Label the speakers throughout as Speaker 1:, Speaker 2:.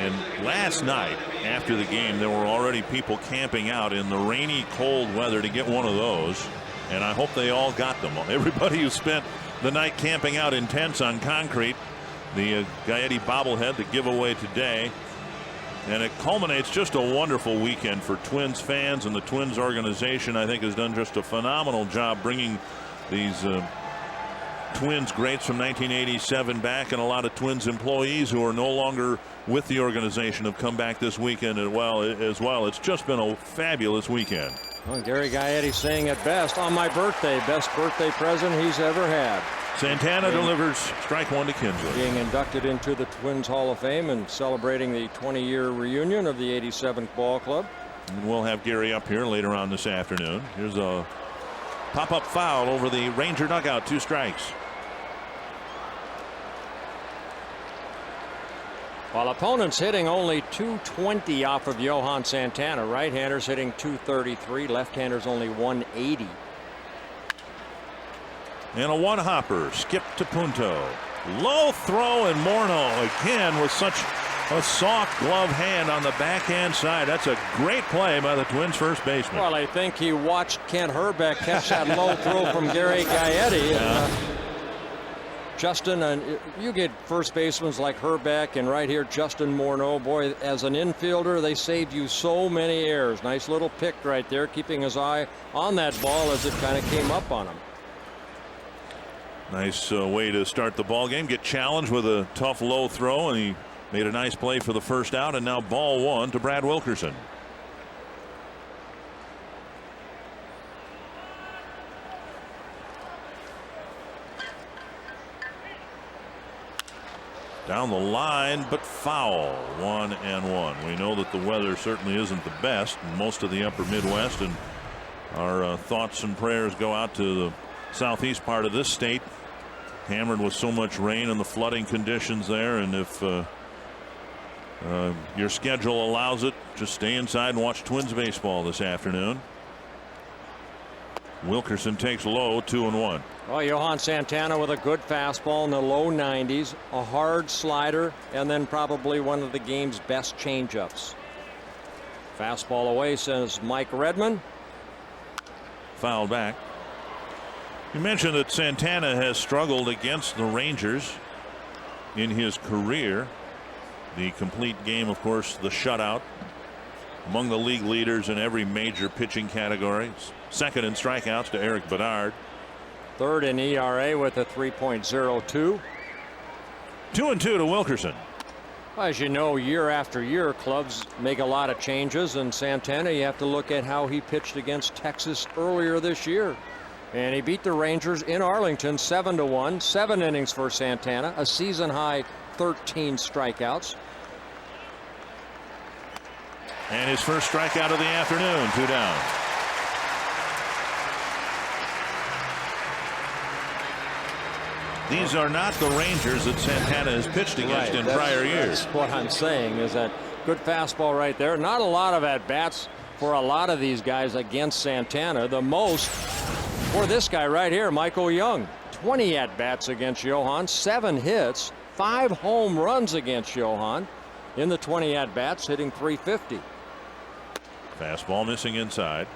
Speaker 1: And last night after the game, there were already people camping out in the rainy, cold weather to get one of those. And I hope they all got them. Everybody who spent the night camping out in tents on concrete, the Gaetti bobblehead, the giveaway today. And it culminates just a wonderful weekend for Twins fans, and the Twins organization, I think, has done just a phenomenal job bringing these Twins greats from 1987 back, and a lot of Twins employees who are no longer with the organization have come back this weekend as well. It's just been a fabulous weekend.
Speaker 2: Well, Gary Gaetti saying it best, on my birthday, best birthday present he's ever had.
Speaker 1: Santana delivers strike one to Kinsler.
Speaker 2: Being inducted into the Twins Hall of Fame and celebrating the 20-year reunion of the 87th ball club.
Speaker 1: And we'll have Gary up here later on this afternoon. Here's a pop-up foul over the Ranger dugout. 2 strikes.
Speaker 2: While opponents hitting only .220 off of Johan Santana. Right-handers hitting .233. Left-handers only .180.
Speaker 1: And a one-hopper. Skip to Punto. Low throw, and Morneau again with such a soft glove hand on the backhand side. That's a great play by the Twins first baseman.
Speaker 2: Well, I think he watched Kent Herbeck catch that low throw from Gary Gaetti.
Speaker 1: Yeah.
Speaker 2: Justin, and you get first basemen like Herbeck, and right here Justin Morneau. Boy, as an infielder, they saved you so many errors. Nice little pick right there, keeping his eye on that ball as it kind of came up on him.
Speaker 1: Nice way to start the ball game. Get challenged with a tough low throw, and he made a nice play for the first out. And now ball 1 to Brad Wilkerson. Down the line, but foul. 1-1. We know that the weather certainly isn't the best in most of the upper Midwest, and our thoughts and prayers go out to the southeast part of this state, hammered with so much rain and the flooding conditions there. And if your schedule allows it, just stay inside and watch Twins baseball this afternoon. Wilkerson takes low, 2-1.
Speaker 2: Well, Johan Santana with a good fastball in the low 90s, a hard slider, and then probably one of the game's best changeups. Fastball away, says Mike Redmond.
Speaker 1: Fouled back. You mentioned that Santana has struggled against the Rangers in his career. The complete game, of course, the shutout. Among the league leaders in every major pitching category. Second in strikeouts to Eric Bedard.
Speaker 2: Third in ERA with a 3.02.
Speaker 1: 2-2 to Wilkerson.
Speaker 2: As you know, year after year, clubs make a lot of changes, and Santana, you have to look at how he pitched against Texas earlier this year. And he beat the Rangers in Arlington 7-1. 7 innings for Santana, a season high 13 strikeouts.
Speaker 1: And his first strikeout of the afternoon. 2 down. These are not the Rangers that Santana has pitched against in prior years.
Speaker 2: That's what I'm saying, is that good fastball right there. Not a lot of at-bats for a lot of these guys against Santana. The most for this guy right here, Michael Young. 20 at-bats against Johan, 7 hits, 5 home runs against Johan in the 20 at-bats, hitting .350.
Speaker 1: Fastball missing inside.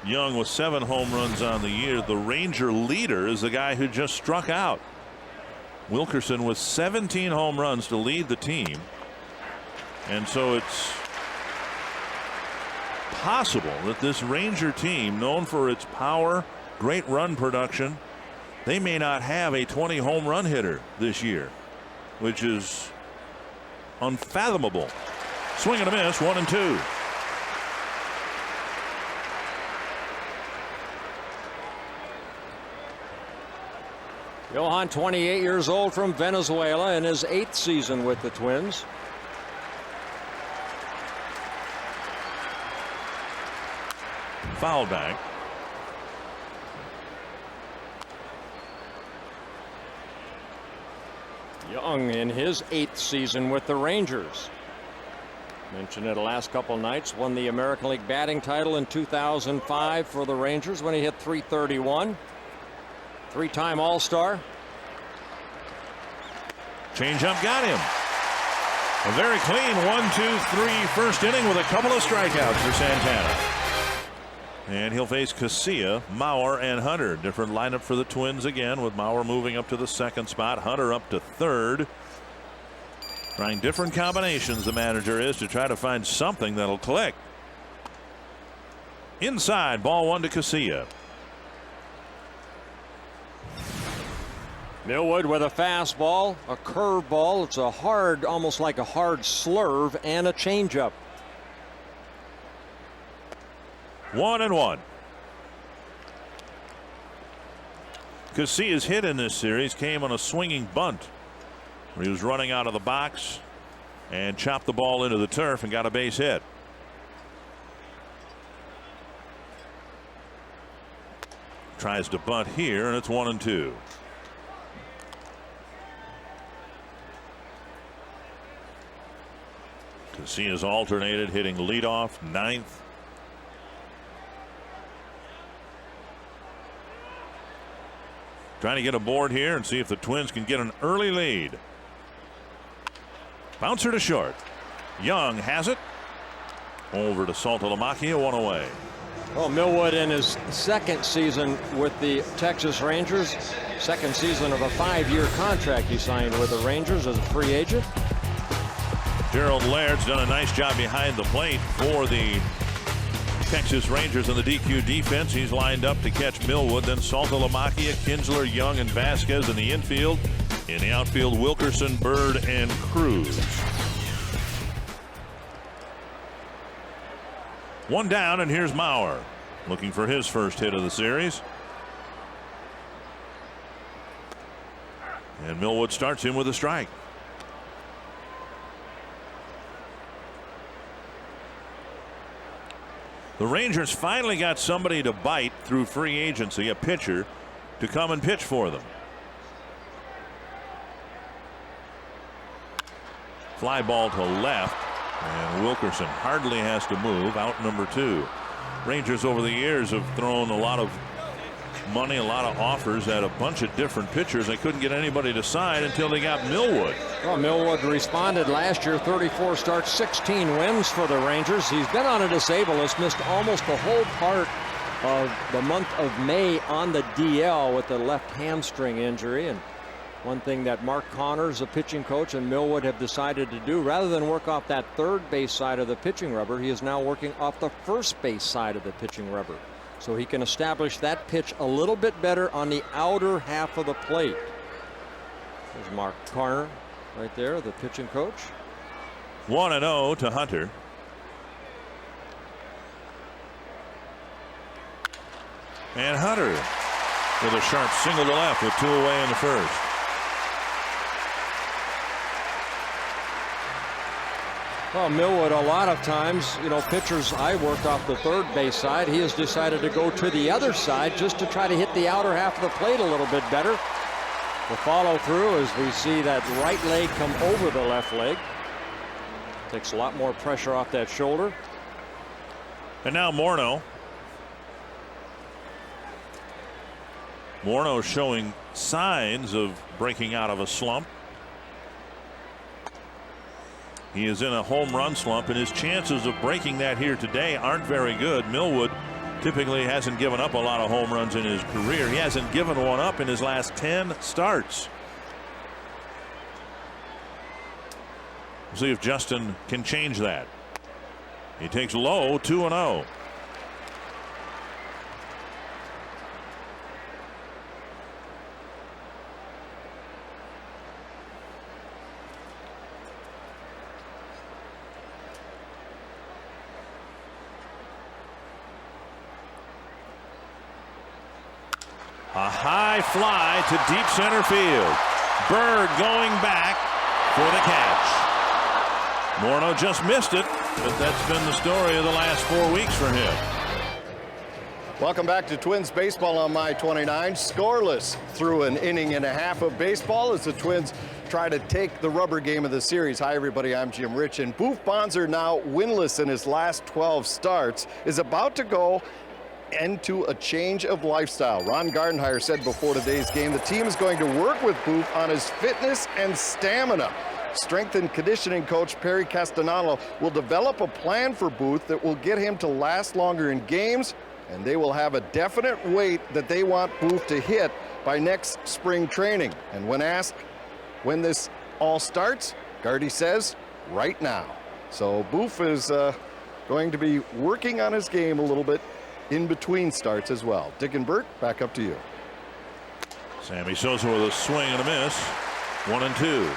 Speaker 1: Young with 7 home runs on the year. The Ranger leader is the guy who just struck out. Wilkerson with 17 home runs to lead the team. And so it's possible that this Ranger team, known for its power, great run production, they may not have a 20 home run hitter this year, which is unfathomable. Swing and a miss, 1-2.
Speaker 2: Johan, 28 years old, from Venezuela, in his 8th season with the Twins.
Speaker 1: Foul back.
Speaker 2: Young in his 8th season with the Rangers. Mentioned it the last couple nights. Won the American League batting title in 2005 for the Rangers when he hit .331. 3-time All-Star.
Speaker 1: Changeup got him. A very clean 1-2-3 first inning with a couple of strikeouts for Santana. And he'll face Casilla, Mauer, and Hunter. Different lineup for the Twins again, with Mauer moving up to the second spot, Hunter up to third. Trying different combinations, the manager is, to try to find something that'll click. Inside, ball one to Casilla.
Speaker 2: Millwood with a fastball, a curveball. It's a hard, almost like a hard slurve, and a changeup.
Speaker 1: 1-1. Casilla's hit in this series came on a swinging bunt where he was running out of the box and chopped the ball into the turf and got a base hit. Tries to bunt here, and it's 1-2. Casilla's alternated, hitting leadoff, ninth. Trying to get aboard here and see if the Twins can get an early lead. Bouncer to short. Young has it. Over to Santana, one away.
Speaker 2: Well, Millwood in his second season with the Texas Rangers. Second season of a 5-year contract he signed with the Rangers as a free agent.
Speaker 1: Gerald Laird's done a nice job behind the plate for the Texas Rangers in the DQ defense. He's lined up to catch Millwood. Then Saltalamacchia, Kinsler, Young, and Vasquez in the infield. In the outfield, Wilkerson, Bird, and Cruz. One down, and here's Mauer looking for his first hit of the series. And Millwood starts him with a strike. The Rangers finally got somebody to bite through free agency, a pitcher, to come and pitch for them. Fly ball to left, and Wilkerson hardly has to move. Out number 2. Rangers over the years have thrown a lot of money, a lot of offers at a bunch of different pitchers. They couldn't get anybody to sign until they got Millwood.
Speaker 2: Well, Millwood responded last year. 34 starts, 16 wins for the Rangers. He's been on a disabled list, missed almost the whole part of the month of May on the DL with the left hamstring injury. And one thing that Mark Connors, the pitching coach, and Millwood have decided to do, rather than work off that third base side of the pitching rubber, he is now working off the first base side of the pitching rubber, so he can establish that pitch a little bit better on the outer half of the plate. There's Mark Connor right there, the pitching coach.
Speaker 1: 1-0 to Hunter. And Hunter with a sharp single to left with 2 away in the first.
Speaker 2: Well, Millwood, a lot of times, you know, pitchers, I worked off the third base side. He has decided to go to the other side just to try to hit the outer half of the plate a little bit better. The follow through as we see that right leg come over the left leg. Takes a lot more pressure off that shoulder.
Speaker 1: And now Morneau. Morneau showing signs of breaking out of a slump. He is in a home run slump, and his chances of breaking that here today aren't very good. Millwood typically hasn't given up a lot of home runs in his career. He hasn't given one up in his last 10 starts. We'll see if Justin can change that. He takes low, 2-0. A high fly to deep center field. Bird going back for the catch. Morneau just missed it, but that's been the story of the last 4 weeks for him.
Speaker 3: Welcome back to Twins baseball on My 29. Scoreless through an inning and a half of baseball as the Twins try to take the rubber game of the series. Hi, everybody. I'm Jim Rich. And Boof Bonser, now winless in his last 12 starts, is about to go and to a change of lifestyle. Ron Gardenhire said before today's game the team is going to work with Booth on his fitness and stamina. Strength and conditioning coach Perry Castanalo will develop a plan for Booth that will get him to last longer in games, and they will have a definite weight that they want Booth to hit by next spring training. And when asked when this all starts, Gardy says right now. So Booth is going to be working on his game a little bit in between starts as well. Dick and Bert, back up to you.
Speaker 1: Sammy Sosa with a swing and a miss. 1-2.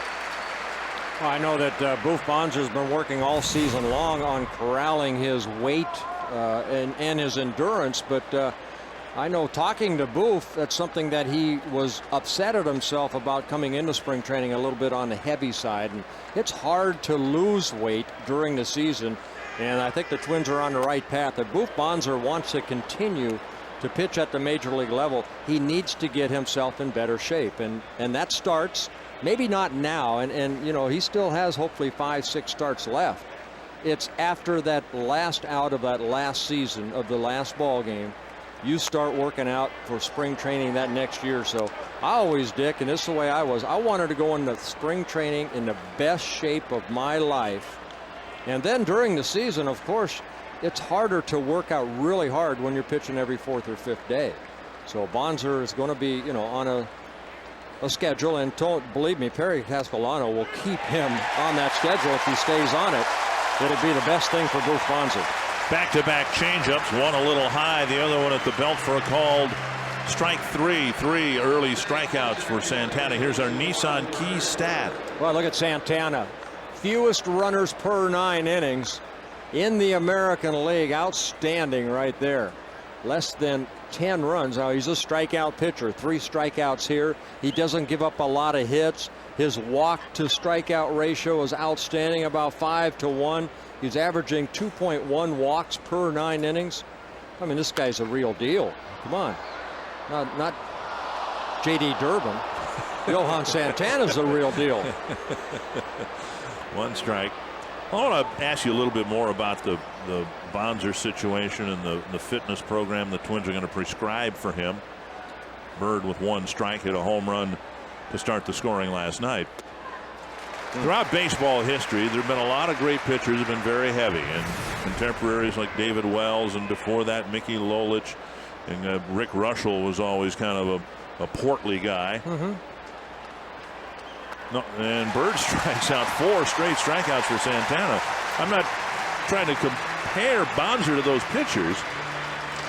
Speaker 2: Well, I know that Boof Bonser's been working all season long on corralling his weight and his endurance, but I know talking to Boof, that's something that he was upset at himself about coming into spring training a little bit on the heavy side, and it's hard to lose weight during the season, and I think the Twins are on the right path. If Boof Bonser wants to continue to pitch at the major league level, he needs to get himself in better shape, and that starts maybe not now, and you know, he still has hopefully 5-6 starts left. It's after that last out of that last season of the last ball game, you start working out for spring training that next year. So I always, Dick, and this is the way I wanted to go into spring training in the best shape of my life. And then during the season, of course, it's harder to work out really hard when you're pitching every 4th or 5th day. So Bonser is going to be, you know, on a schedule, and believe me, Perry Castellano will keep him on that schedule. If he stays on it, it'll be the best thing for Boof Bonser.
Speaker 1: Back-to-back changeups, one a little high, the other one at the belt for a called strike 3. 3 early strikeouts for Santana. Here's our Nissan key stat.
Speaker 2: Well, look at Santana. Fewest runners per 9 innings in the American League. Outstanding right there. Less than 10 runs. Now, he's a strikeout pitcher. 3 strikeouts here. He doesn't give up a lot of hits. His walk to strikeout ratio is outstanding, about 5-1. He's averaging 2.1 walks per 9 innings. I mean, this guy's a real deal. Come on. Not J.D. Durbin. Johan Santana's a real deal.
Speaker 1: 1 strike. I want to ask you a little bit more about the Bonser situation and the fitness program the Twins are going to prescribe for him. Bird with 1 strike hit a home run to start the scoring last night. Throughout baseball history, there have been a lot of great pitchers who have been very heavy, and contemporaries like David Wells, and before that Mickey Lolich, and Rick Russell was always kind of a portly guy. No, and Bird strikes out 4 straight strikeouts for Santana. I'm not trying to compare Bonser to those pitchers,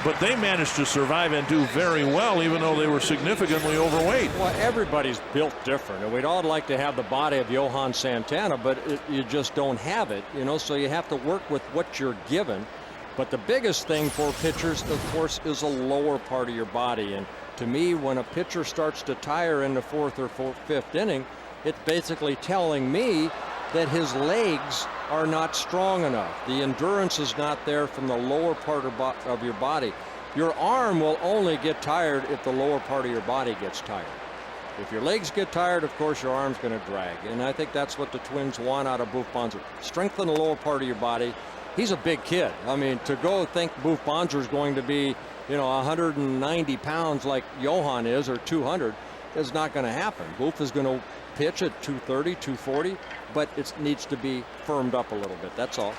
Speaker 1: but they managed to survive and do very well, even though they were significantly overweight.
Speaker 2: Well, everybody's built different, and we'd all like to have the body of Johan Santana, but you just don't have it, you know, so you have to work with what you're given. But the biggest thing for pitchers, of course, is the lower part of your body. And to me, when a pitcher starts to tire in the 4th or 5th inning, it's basically telling me that his legs are not strong enough. The endurance is not there from the lower part of your body. Your arm will only get tired if the lower part of your body gets tired. If your legs get tired, of course, your arm's going to drag. And I think that's what the Twins want out of Boof Bonser. Strengthen the lower part of your body. He's a big kid. I mean, to go think Boof Bonser is going to be, you know, 190 pounds like Johan is, or 200, is not going to happen. Boof is going to pitch at 230, 240, but it needs to be firmed up a little bit. That's all.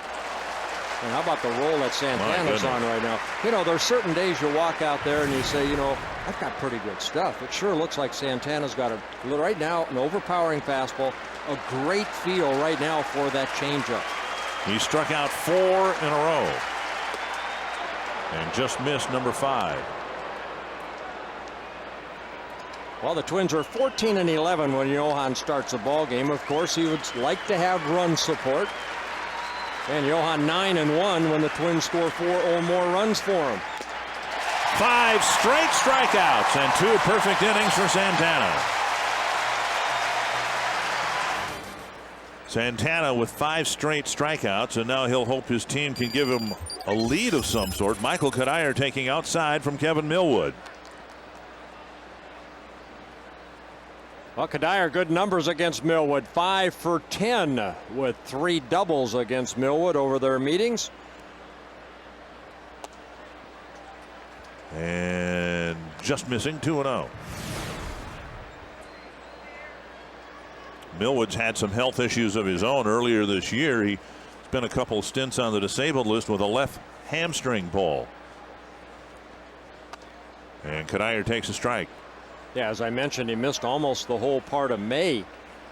Speaker 2: And how about the roll that Santana's on right now? You know, there's certain days you walk out there and you say, you know, I've got pretty good stuff. It sure looks like Santana's got right now an overpowering fastball, a great feel right now for that changeup.
Speaker 1: He struck out 4 in a row and just missed number 5.
Speaker 2: Well, the Twins are 14-11 when Johan starts a ball game. Of course, he would like to have run support. And Johan 9-1 when the Twins score 4 or more runs for him.
Speaker 1: 5 straight strikeouts and 2 perfect innings for Santana. Santana with 5 straight strikeouts, and now he'll hope his team can give him a lead of some sort. Michael Kadire taking outside from Kevin Millwood.
Speaker 2: Well, Kadire, good numbers against Millwood. 5 for 10 with 3 doubles against Millwood over their meetings.
Speaker 1: And just missing 2-0. Millwood's had some health issues of his own earlier this year. He spent a couple of stints on the disabled list with a left hamstring pull. And Kadire takes a strike.
Speaker 2: Yeah, as I mentioned, he missed almost the whole part of May.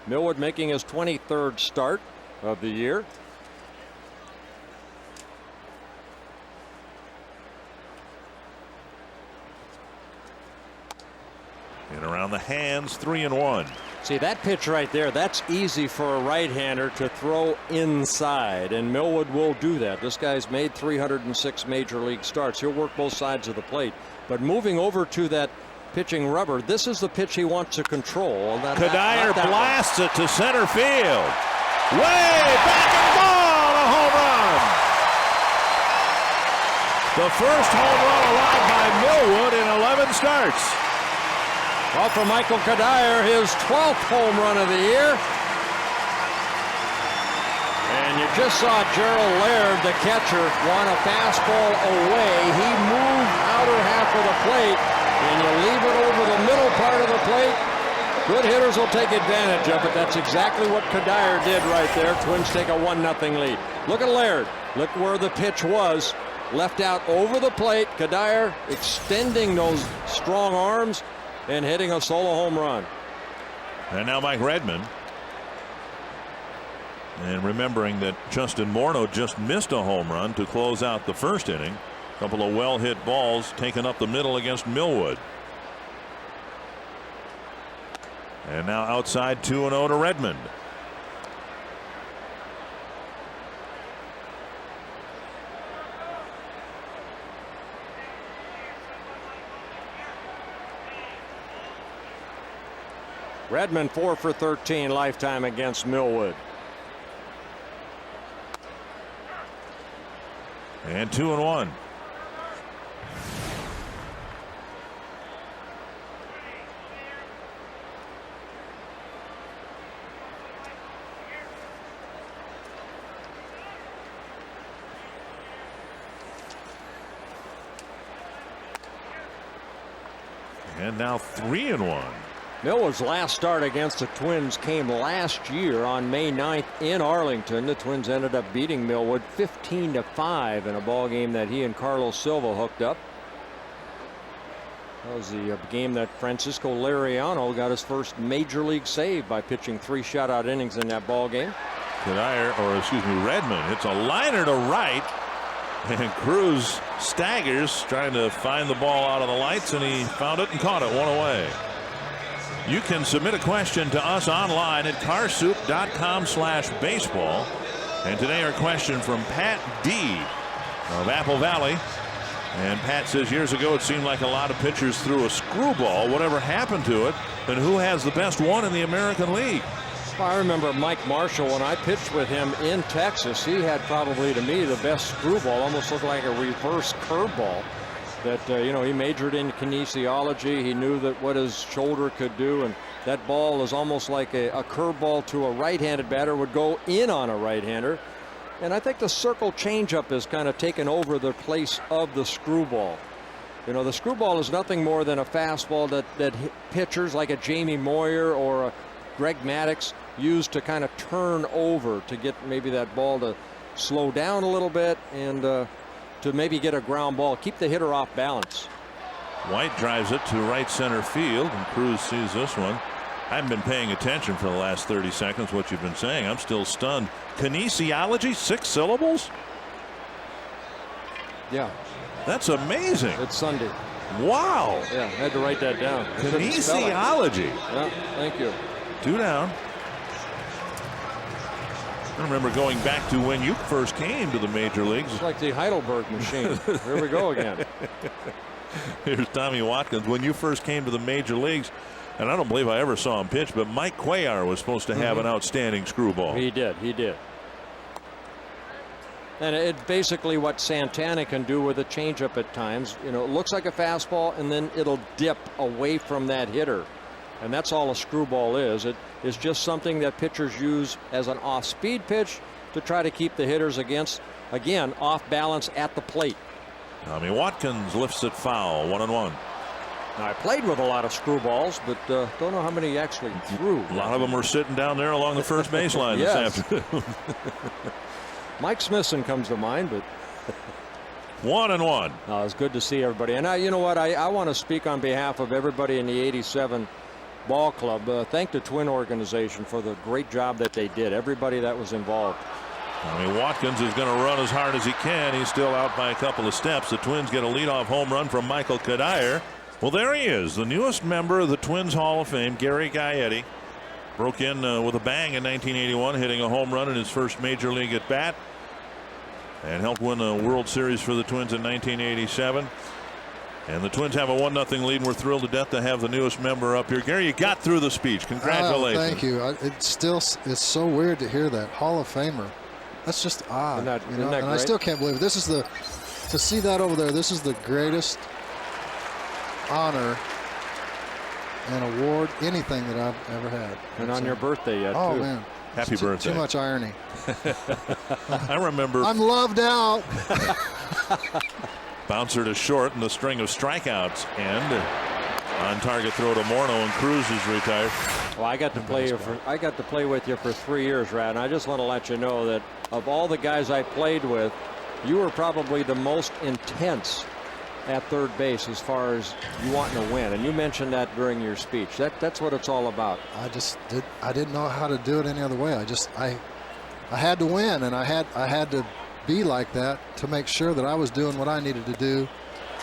Speaker 2: Millwood making his 23rd start of the year.
Speaker 1: And around the hands, 3-1.
Speaker 2: See that pitch right there, that's easy for a right-hander to throw inside, and Millwood will do that. This guy's made 306 major league starts. He'll work both sides of the plate. But moving over to that pitching rubber, this is the pitch he wants to control.
Speaker 1: Kadire blasts it to center field. Way back and ball, a home run. The first home run allowed by Millwood in 11 starts.
Speaker 2: Well, for Michael Kadire, his 12th home run of the year. And you just saw Gerald Laird, the catcher, want a fastball away. He moved outer half of the plate, and you leave it over the middle part of the plate. Good hitters will take advantage of it. That's exactly what Kadire did right there. Twins take a 1-0 lead. Look at Laird. Look where the pitch was. Left out over the plate. Kadire extending those strong arms and hitting a solo home run.
Speaker 1: And now Mike Redmond. And remembering that Justin Morneau just missed a home run to close out the first inning. A couple of well hit balls taken up the middle against Millwood. And now outside 2-0 to Redmond.
Speaker 2: Redmond 4 for 13 lifetime against Millwood.
Speaker 1: And 2-1. And now 3-1.
Speaker 2: Millwood's last start against the Twins came last year on May 9th in Arlington. The Twins ended up beating Millwood 15-5 in a ball game that he and Carlos Silva hooked up. That was the game that Francisco Liriano got his first major league save by pitching 3 shutout innings in that ball game.
Speaker 1: Redmond hits a liner to right, and Cruz staggers trying to find the ball out of the lights, and he found it and caught it 1 away. You can submit a question to us online at carsoup.com/baseball. And today our question from Pat D of Apple Valley. And Pat says years ago it seemed like a lot of pitchers threw a screwball. Whatever happened to it? And who has the best one in the American League?
Speaker 2: I remember Mike Marshall when I pitched with him in Texas. He had probably to me the best screwball. Almost looked like a reverse curveball. That he majored in kinesiology. He knew that what his shoulder could do, and that ball is almost like a curveball to a right-handed batter would go in on a right-hander. And I think the circle changeup has kind of taken over the place of the screwball. The screwball is nothing more than a fastball that pitchers like a Jamie Moyer or a Greg Maddux use to kind of turn over to get maybe that ball to slow down a little bit and to maybe get a ground ball, keep the hitter off balance.
Speaker 1: White drives it to right center field, and Cruz sees this one. I haven't been paying attention for the last 30 seconds what you've been saying. I'm still stunned. Kinesiology, 6 syllables?
Speaker 2: Yeah.
Speaker 1: That's amazing.
Speaker 2: It's Sunday.
Speaker 1: Wow.
Speaker 2: Yeah, I had to write that down.
Speaker 1: Kinesiology.
Speaker 2: Yeah, thank you.
Speaker 1: 2 down. I remember going back to when you first came to the major leagues.
Speaker 2: It's like the Heidelberg machine. Here we go again.
Speaker 1: Here's Tommy Watkins. When you first came to the major leagues, and I don't believe I ever saw him pitch, but Mike Cuellar was supposed to have an outstanding screwball.
Speaker 2: He did. And it's basically what Santana can do with a changeup at times. It looks like a fastball, and then it'll dip away from that hitter. And that's all a screwball is. It is just something that pitchers use as an off-speed pitch to try to keep the hitters again, off balance at the plate.
Speaker 1: Tommy Watkins lifts it foul. 1-1.
Speaker 2: Now, I played with a lot of screwballs, but don't know how many actually threw.
Speaker 1: A lot of them were sitting down there along the first baseline this afternoon.
Speaker 2: Mike Smithson comes to mind, but
Speaker 1: 1-1.
Speaker 2: it's good to see everybody. And you know what? I want to speak on behalf of everybody in the '87 ball club. Thank the Twin organization for the great job that they did. Everybody that was involved.
Speaker 1: Tommy Watkins is going to run as hard as he can. He's still out by a couple of steps. The Twins get a leadoff home run from Michael Kadire. Well, there he is, the newest member of the Twins Hall of Fame, Gary Gaetti. Broke in with a bang in 1981, hitting a home run in his first major league at bat, and helped win a World Series for the Twins in 1987. And the Twins have a 1-0 lead, and we're thrilled to death to have the newest member up here. Gary, you got through the speech. Congratulations.
Speaker 4: Thank you. It's so weird to hear that. Hall of Famer. That's just odd.
Speaker 2: Isn't that
Speaker 4: and
Speaker 2: great?
Speaker 4: I still can't believe it. This is to see that over there. This is the greatest honor and award, anything that I've ever had.
Speaker 2: And on your birthday yet,
Speaker 4: oh,
Speaker 2: too.
Speaker 4: Man.
Speaker 1: Happy birthday.
Speaker 4: Too much irony.
Speaker 1: I remember.
Speaker 4: I'm loved out.
Speaker 1: Bouncer to short, and the string of strikeouts end. On target throw to Morneau, and Cruz is retired.
Speaker 2: Well, I got to play with you for 3 years, Rad. And I just want to let you know that of all the guys I played with, you were probably the most intense at third base as far as you wanting to win. And you mentioned that during your speech. That's what it's all about.
Speaker 4: I didn't know how to do it any other way. I had to win, and I had to be like that to make sure that I was doing what I needed to do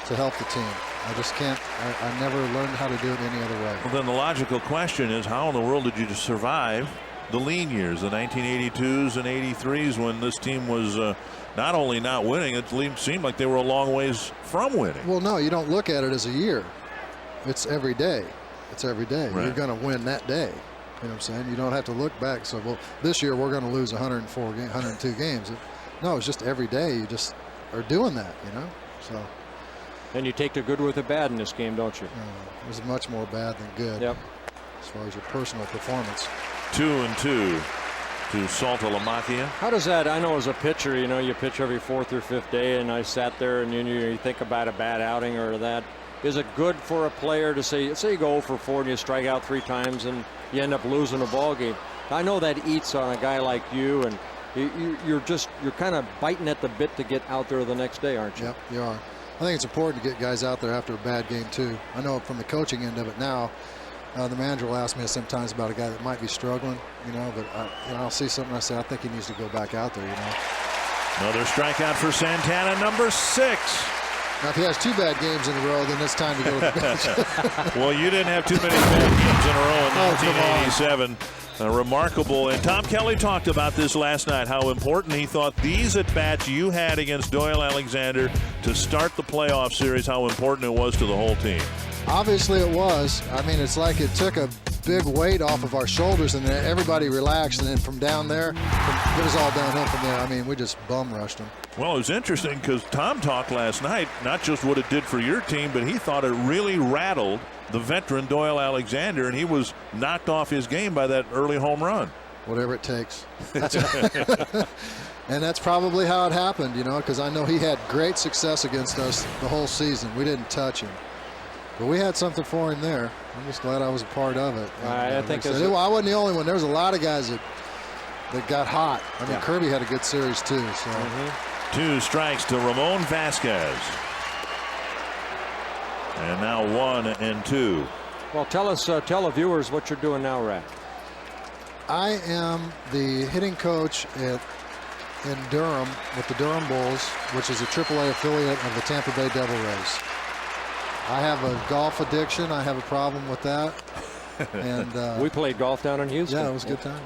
Speaker 4: to help the team. I just can't. I never learned how to do it any other way.
Speaker 1: Well, then the logical question is, how in the world did you survive the lean years, the 1982s and 83s, when this team was not only not winning, it seemed like they were a long ways from winning?
Speaker 4: Well, no, you don't look at it as a year. It's every day. It's every day.
Speaker 1: Right.
Speaker 4: You're going to win that day. You know what I'm saying? You don't have to look back. So, well, this year we're going to lose 102 games. No, it's just every day. You just are doing that, you know. So.
Speaker 2: And you take the good with the bad in this game, don't you?
Speaker 4: It was much more bad than good.
Speaker 2: Yep.
Speaker 4: As far as your personal performance.
Speaker 1: 2-2 to Saltalamacchia.
Speaker 2: How does that? I know as a pitcher, you know, you pitch every 4th or 5th day, and I sat there and you think about a bad outing or that. Is it good for a player to say you go 0-for-4 and you strike out 3 times and you end up losing a ball game? I know that eats on a guy like you, and you're kind of biting at the bit to get out there the next day, aren't you?
Speaker 4: Yep, you are. I think it's important to get guys out there after a bad game too. I know from the coaching end of it now, the manager will ask me sometimes about a guy that might be struggling, you know, but I'll see something, I say, I think he needs to go back out there, you know.
Speaker 1: Another strikeout for Santana, number 6.
Speaker 4: Now, if he has 2 bad games in a row, then it's time to go to the bench.
Speaker 1: Well, you didn't have too many bad games in a row in 1987. Remarkable. And Tom Kelly talked about this last night, how important he thought these at-bats you had against Doyle Alexander to start the playoff series, how important it was to the whole team.
Speaker 4: Obviously it was. I mean, it's like it took a big weight off of our shoulders, and then everybody relaxed, and then from down there, it was all downhill from there. I mean, we just bum rushed them.
Speaker 1: Well, it was interesting because Tom talked last night, not just what it did for your team, but he thought it really rattled the veteran Doyle Alexander, and he was knocked off his game by that early home run.
Speaker 4: Whatever it takes. And that's probably how it happened, you know, because I know he had great success against us the whole season. We didn't touch him. But we had something for him there. I'm just glad I was a part of it.
Speaker 2: I think
Speaker 4: I wasn't the only one. There was a lot of guys that got hot. I mean, Kirby had a good series too. So.
Speaker 1: 2 strikes to Ramon Vasquez. And now 1-2.
Speaker 2: Well, tell the viewers what you're doing now, Rat.
Speaker 4: I am the hitting coach in Durham with the Durham Bulls, which is a AAA affiliate of the Tampa Bay Devil Rays. I have a golf addiction. I have a problem with that. And
Speaker 2: we played golf down in Houston.
Speaker 4: Yeah, it was a good time.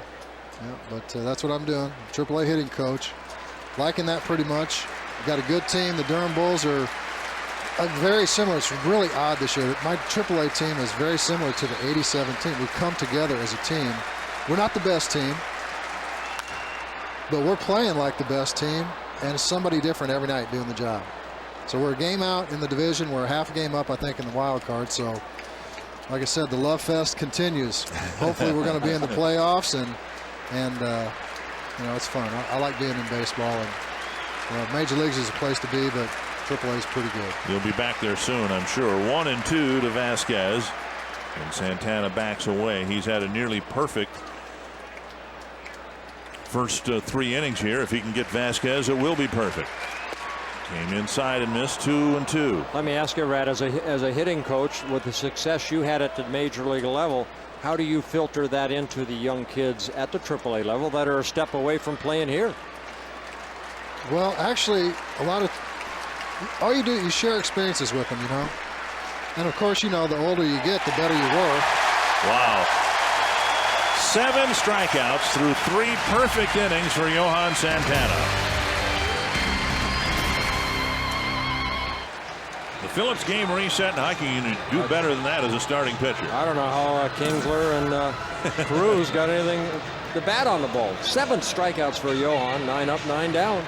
Speaker 4: Yeah, but that's what I'm doing. AAA hitting coach. Liking that pretty much. Got a good team. The Durham Bulls are very similar. It's really odd this year. My AAA team is very similar to the '87 team. We've come together as a team. We're not the best team, but we're playing like the best team, and it's somebody different every night doing the job. So we're a game out in the division. We're a half a game up, I think, in the wild card. So, like I said, the love fest continues. Hopefully we're going to be in the playoffs, and you know, it's fun. I like being in baseball, and Major Leagues is a place to be, but AAA is pretty good.
Speaker 1: He'll be back there soon, I'm sure. 1-2 to Vasquez. And Santana backs away. He's had a nearly perfect first 3 innings here. If he can get Vasquez, it will be perfect. Came inside and missed. 2-2.
Speaker 2: Let me ask you, Rat, as a hitting coach, with the success you had at the major league level, how do you filter that into the young kids at the AAA level that are a step away from playing here?
Speaker 4: Well, actually, all you do, you share experiences with them, you know. And of course, you know, the older you get, the better you work.
Speaker 1: Wow. 7 strikeouts through 3 perfect innings for Johan Santana. The Phillips game reset in hockey. You do better than that as a starting pitcher.
Speaker 2: I don't know how Kingsler and Cruz got anything to bat on the ball. 7 strikeouts for Johan, 9 up, 9 down.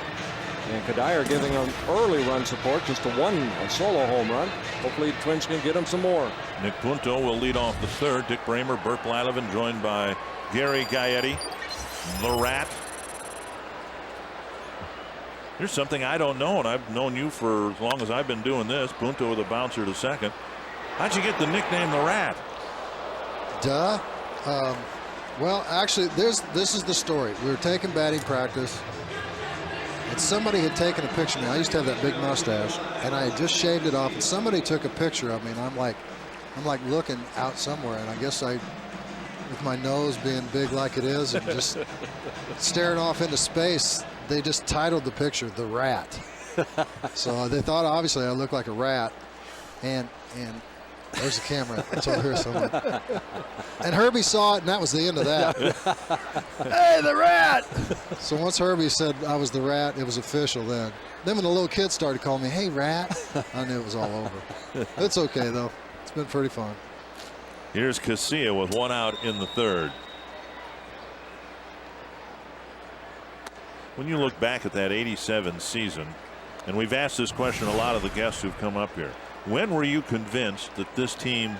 Speaker 2: And Kadire giving him early run support, just a solo home run. Hopefully the Twins can get him some more.
Speaker 1: Nick Punto will lead off the 3rd. Dick Bramer, Burt Blyleven, joined by Gary Gaetti, the Rat. Here's something I don't know, and I've known you for as long as I've been doing this. Punto with a bouncer to second. How'd you get the nickname the Rat?
Speaker 4: Duh. Well, actually, this is the story. We were taking batting practice, and somebody had taken a picture of me. I used to have that big mustache, and I had just shaved it off, and somebody took a picture of me, and I'm like looking out somewhere, and I guess with my nose being big like it is, and just staring off into space, they just titled the picture "The Rat." So they thought obviously I looked like a rat, and there's the camera. It's over here somewhere. And Herbie saw it, and that was the end of that. Hey, the Rat! So once Herbie said I was the Rat, it was official then. Then when the little kids started calling me, "Hey, Rat," I knew it was all over. It's okay, though. It's been pretty fun.
Speaker 1: Here's Casilla with 1 out in the 3rd. When you look back at that '87 season, and we've asked this question a lot of the guests who've come up here, when were you convinced that this team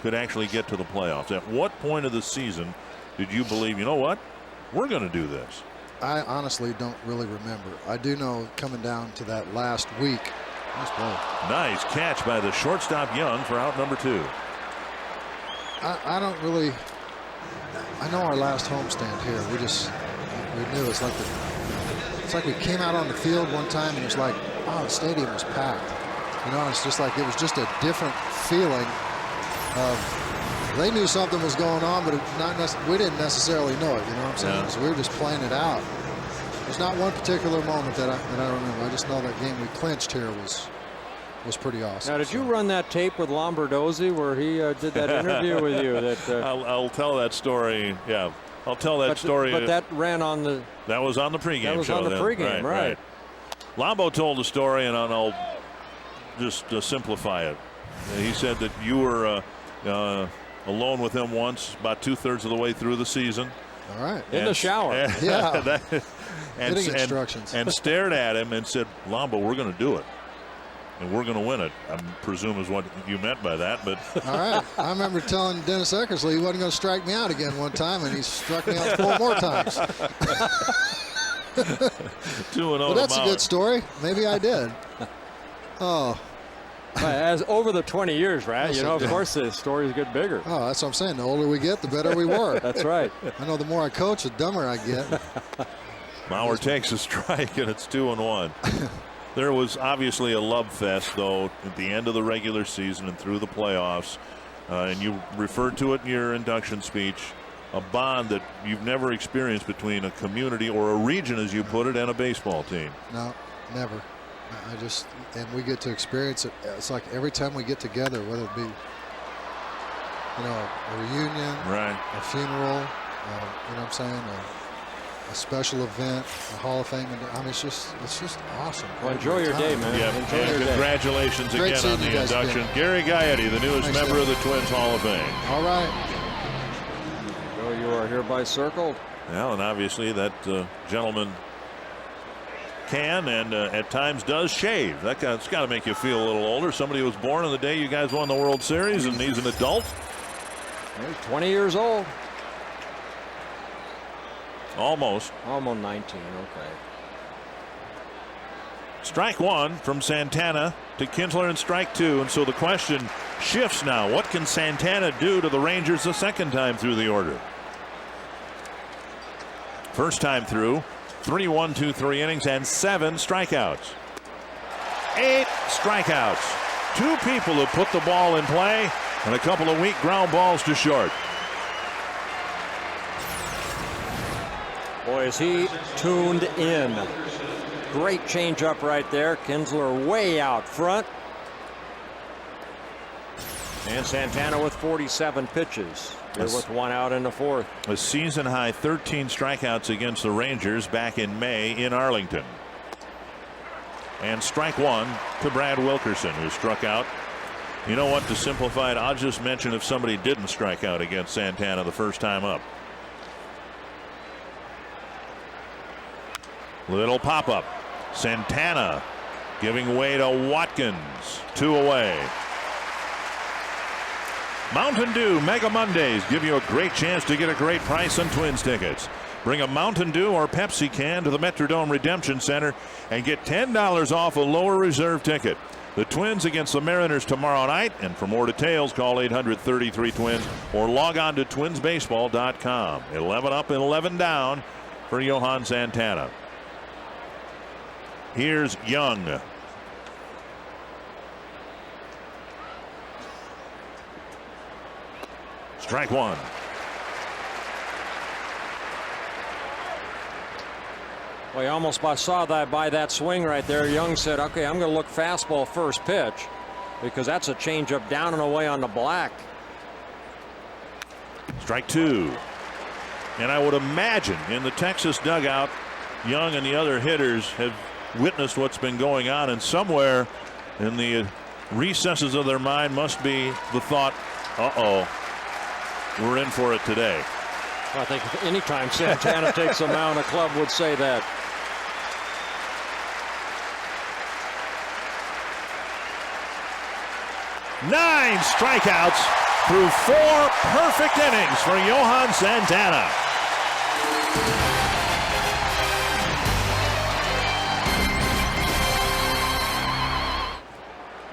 Speaker 1: could actually get to the playoffs? At what point of the season did you believe, you know what, we're going to do this?
Speaker 4: I honestly don't really remember. I do know coming down to that last week. Nice play.
Speaker 1: Nice catch by the shortstop Young for out number 2.
Speaker 4: I don't really. I know our last homestand here. We knew it's like we came out on the field one time and it's like, oh, the stadium was packed. You know, it's just like it was just a different feeling of. They knew something was going on, but we didn't necessarily know it. You know what I'm saying?
Speaker 1: Yeah.
Speaker 4: So we were just playing it out. There's not one particular moment that I remember. I just know that game we clinched here was pretty awesome.
Speaker 2: Now, did you run that tape with Lombardozzi where he did that interview with you? That
Speaker 1: I'll tell that story. Yeah, I'll tell that story.
Speaker 2: But that ran on the.
Speaker 1: That was on the pregame show.
Speaker 2: That was on the pregame, right?
Speaker 1: Lombo told the story, and I'll just simplify it. He said that you were alone with him once, about 2/3 of the way through the season.
Speaker 4: All right.
Speaker 2: In the shower.
Speaker 4: Yeah.
Speaker 1: And
Speaker 4: instructions.
Speaker 1: And stared at him and said, "Lombo, we're going to do it. And we're going to win it." I presume is what you meant by that, but.
Speaker 4: All right. I remember telling Dennis Eckersley he wasn't going to strike me out again one time, and he struck me out 4 more times.
Speaker 1: 2-0.
Speaker 4: Well, that's a good story. Maybe I did. Oh.
Speaker 2: As over the 20 years, right? You know, of course, the stories get bigger.
Speaker 4: Oh, that's what I'm saying. The older we get, the better we work.
Speaker 2: That's right.
Speaker 4: I know the more I coach, the dumber I get.
Speaker 1: Mauer takes a strike, and it's 2-1. There was obviously a love fest, though, at the end of the regular season and through the playoffs. And you referred to it in your induction speech, a bond that you've never experienced between a community or a region, as you put it, and a baseball team.
Speaker 4: No, never. And we get to experience it. It's like every time we get together, whether it be, you know, a reunion,
Speaker 1: right,
Speaker 4: a funeral, you know what I'm saying, a special event, a Hall of Fame. I mean, it's just awesome.
Speaker 2: Well, enjoy your day, man.
Speaker 1: Yeah,
Speaker 2: enjoy your
Speaker 1: congratulations
Speaker 2: day.
Speaker 1: again on the induction. Again. Gary Gaetti, the newest member of the Twins Hall of Fame.
Speaker 4: All right.
Speaker 2: So you are hereby circled.
Speaker 1: Well, and obviously that gentleman can and at times does shave. That's got to make you feel a little older. Somebody who was born on the day you guys won the World Series, and he's an adult.
Speaker 2: He's 20 years old.
Speaker 1: Almost
Speaker 2: 19. Okay.
Speaker 1: Strike one from Santana to Kinsler, and strike two. And so the question shifts now. What can Santana do to the Rangers the second time through the order? First time through, 3 1-2 3 innings and 7 strikeouts. 8 strikeouts. 2 people who put the ball in play and a couple of weak ground balls to short.
Speaker 2: Boy, is he tuned in. Great changeup right there. Kinsler way out front. And Santana with 47 pitches. Here with 1 out in the 4th.
Speaker 1: A season high 13 strikeouts against the Rangers back in May in Arlington. And strike one to Brad Wilkerson, who struck out. You know what, to simplify it, I'll just mention if somebody didn't strike out against Santana the first time up. Little pop up. Santana giving way to Watkins. 2 away. Mountain Dew Mega Mondays give you a great chance to get a great price on Twins tickets. Bring a Mountain Dew or Pepsi can to the Metrodome Redemption Center and get $10 off a lower reserve ticket. The Twins against the Mariners tomorrow night, and for more details call 800-33-TWINS or log on to twinsbaseball.com. 11 up and 11 down for Johan Santana. Here's Young. Strike one.
Speaker 2: Well, you almost saw that by that swing right there. Young said, okay, I'm going to look fastball first pitch, because that's a changeup down and away on the black.
Speaker 1: Strike two. And I would imagine in the Texas dugout, Young and the other hitters have witnessed what's been going on, and somewhere in the recesses of their mind must be the thought, uh-oh, we're in for it today.
Speaker 2: Well, I think anytime Santana takes a mound, a club would say that.
Speaker 1: Nine strikeouts through 4 perfect innings for Johan Santana.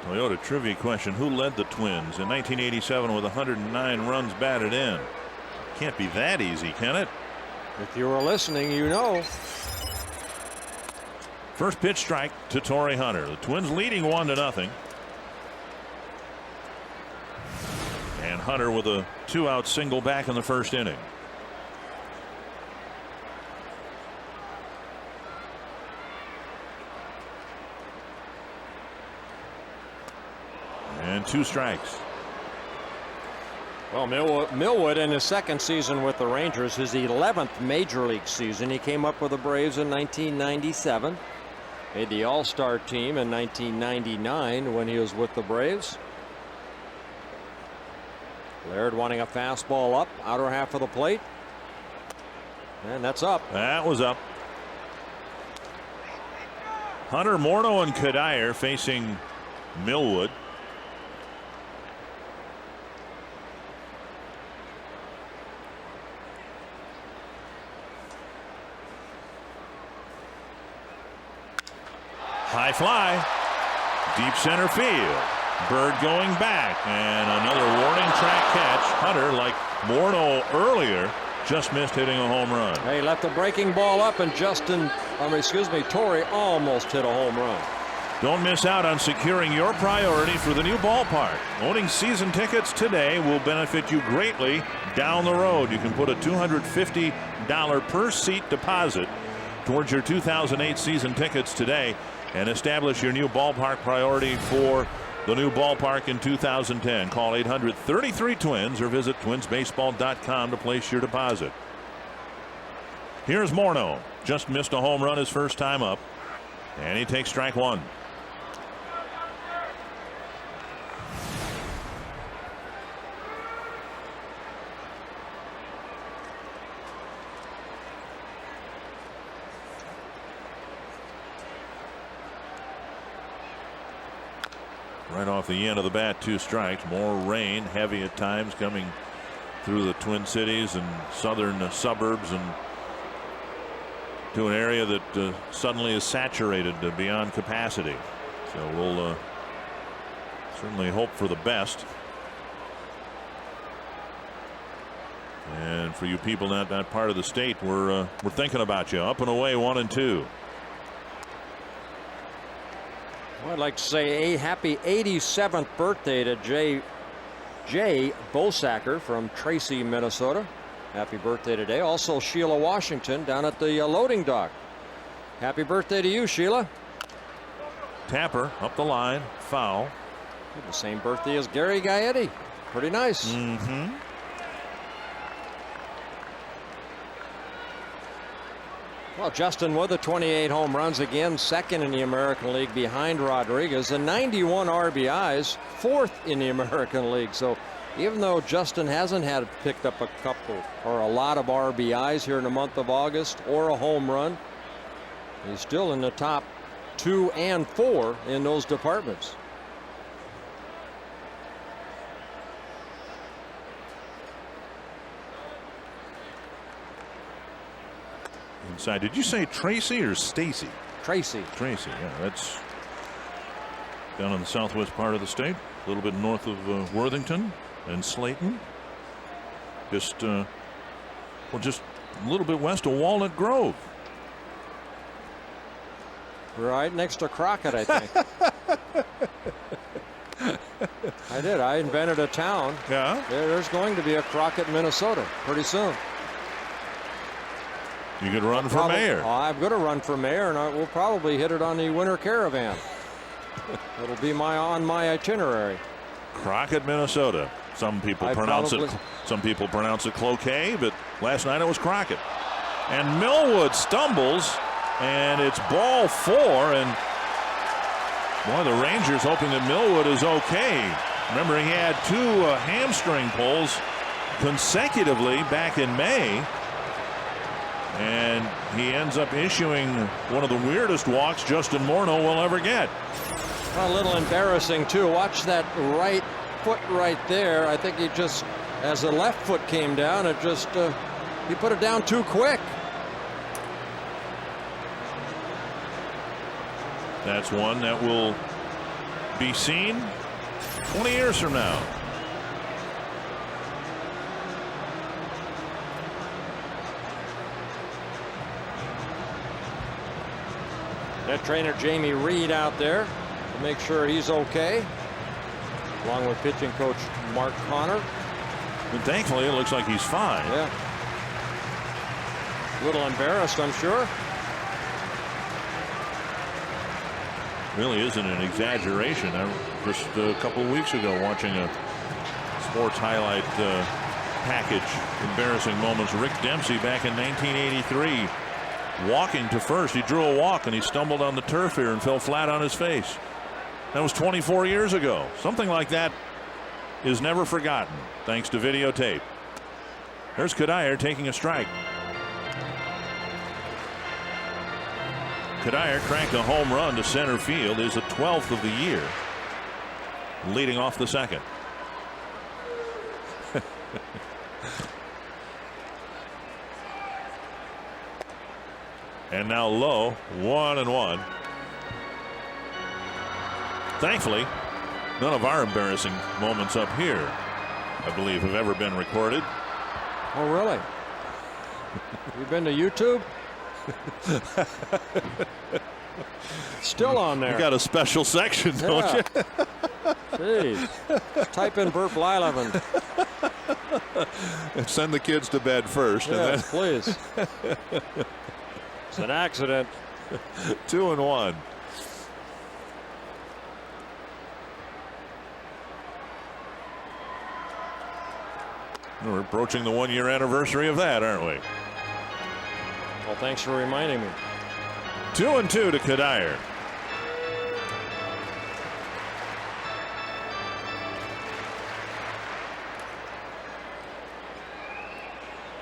Speaker 1: Toyota trivia question: who led the Twins in 1987 with 109 runs batted in? Can't be that easy, can it?
Speaker 2: If you were listening, you know.
Speaker 1: First pitch strike to Torrey Hunter. The Twins leading 1-0. And Hunter with a 2-out single back in the first inning. And 2 strikes.
Speaker 2: Well, Millwood in his second season with the Rangers, his 11th major league season. He came up with the Braves in 1997. Made the All-Star team in 1999 when he was with the Braves. Laird wanting a fastball up, outer half of the plate. And that's up.
Speaker 1: That was up. Hunter, Morneau, and Kadire facing Millwood. High fly, deep center field. Bird going back, and another warning track catch. Hunter, like Morneau earlier, just missed hitting a home run.
Speaker 2: He left the breaking ball up, and Torrey almost hit a home run.
Speaker 1: Don't miss out on securing your priority for the new ballpark. Owning season tickets today will benefit you greatly down the road. You can put a $250 per seat deposit towards your 2008 season tickets today and establish your new ballpark priority for the new ballpark in 2010. Call 800-33-TWINS or visit twinsbaseball.com to place your deposit. Here's Morneau. Just missed a home run his first time up, and he takes strike one. Right off the end of the bat, 2 strikes. More rain, heavy at times, coming through the Twin Cities and southern suburbs and to an area that suddenly is saturated beyond capacity. So we'll certainly hope for the best. And for you people in that part of the state, we're thinking about you. Up and away, 1-2.
Speaker 2: Well, I'd like to say a happy 87th birthday to Jay Bosacker from Tracy, Minnesota. Happy birthday today. Also Sheila Washington down at the loading dock. Happy birthday to you, Sheila.
Speaker 1: Tapper up the line, foul.
Speaker 2: The same birthday as Gary Gaetti. Pretty nice.
Speaker 1: Mm-hmm.
Speaker 2: Well, Justin with the 28 home runs, again second in the American League behind Rodriguez, and 91 RBIs, fourth in the American League. So even though Justin hasn't picked up a couple or a lot of RBIs here in the month of August or a home run, he's still in the top 2 and 4 in those departments.
Speaker 1: Inside. Did you say Tracy or Stacy?
Speaker 2: Tracy.
Speaker 1: Tracy, yeah, that's down in the southwest part of the state, a little bit north of Worthington and Slayton. Just a little bit west of Walnut Grove.
Speaker 2: Right next to Crockett, I think. I did. I invented a town.
Speaker 1: Yeah.
Speaker 2: There's going to be a Crockett, Minnesota pretty soon.
Speaker 1: You could run for mayor.
Speaker 2: I'm going to run for mayor, and we'll probably hit it on the winter caravan. It'll be on my itinerary.
Speaker 1: Crockett, Minnesota. Some people pronounce it Cloquet, but last night it was Crockett. And Millwood stumbles, and it's ball 4. And boy, the Rangers hoping that Millwood is okay. Remember, he had 2 hamstring pulls consecutively back in May. And he ends up issuing one of the weirdest walks Justin Morneau will ever get.
Speaker 2: A little embarrassing, too. Watch that right foot right there. I think he just, as the left foot came down, it just, he put it down too quick.
Speaker 1: That's one that will be seen 20 years from now.
Speaker 2: That trainer Jamie Reed out there to make sure he's okay, along with pitching coach Mark Connor.
Speaker 1: And thankfully, it looks like he's fine.
Speaker 2: Yeah. A little embarrassed, I'm sure.
Speaker 1: Really isn't an exaggeration. I just a couple of weeks ago watching a sports highlight package, embarrassing moments. Rick Dempsey back in 1983. Walking to first, he drew a walk and he stumbled on the turf here and fell flat on his face. That was 24 years ago. Something like that is never forgotten thanks to videotape. There's Cuddyer taking a strike. Cuddyer cranked a home run to center field, is the 12th of the year, leading off the second. And now low, 1-1. Thankfully, none of our embarrassing moments up here, I believe, have ever been recorded.
Speaker 2: Oh, really? You've been to YouTube? Still on there.
Speaker 1: You got a special section, don't you?
Speaker 2: Jeez. Type in Burt Blyleven.
Speaker 1: And send the kids to bed first.
Speaker 2: Yes,
Speaker 1: and then
Speaker 2: please. It's an accident.
Speaker 1: 2-1. We're approaching the 1-year anniversary of that, aren't we?
Speaker 2: Well, thanks for reminding me.
Speaker 1: 2-2 to Cuddyer.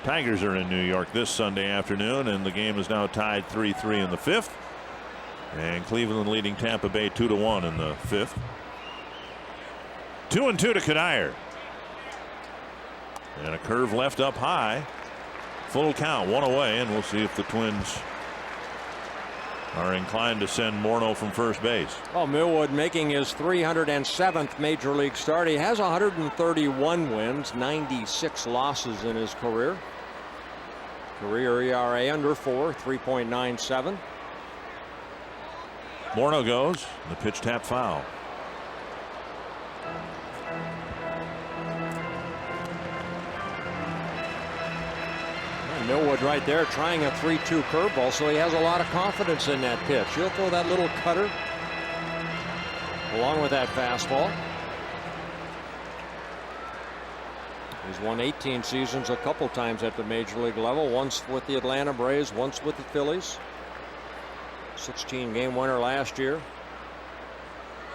Speaker 1: Tigers are in New York this Sunday afternoon, and the game is now tied 3-3 in the 5th. And Cleveland leading Tampa Bay 2-1 in the 5th. 2-2 to Cuddyer. And a curve left up high. Full count, 1 away, and we'll see if the Twins are inclined to send Morneau from first base.
Speaker 2: Well, Millwood making his 307th major league start. He has 131 wins, 96 losses in his career. Career ERA under 4, 3.97.
Speaker 1: Morneau goes. The pitch tap foul.
Speaker 2: Millwood right there trying a 3-2 curveball, so he has a lot of confidence in that pitch. He'll throw that little cutter along with that fastball. He's won 18 seasons a couple times at the major league level, once with the Atlanta Braves, once with the Phillies. 16-game winner last year.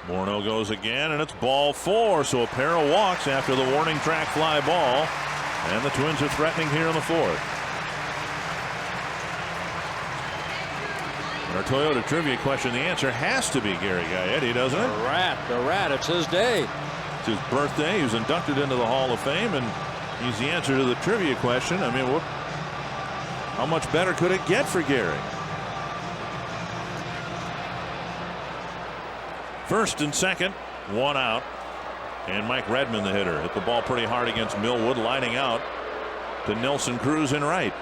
Speaker 1: Morneau goes again, and it's ball 4, so a pair of walks after the warning track fly ball, and the Twins are threatening here in the 4th. Our Toyota trivia question, the answer has to be Gary Gaetti, doesn't it?
Speaker 2: The rat, it's his day.
Speaker 1: It's his birthday. He was inducted into the Hall of Fame, and he's the answer to the trivia question. I mean, how much better could it get for Gary? First and second, one out, and Mike Redmond, the hitter, hit the ball pretty hard against Millwood, lining out to Nelson Cruz in right.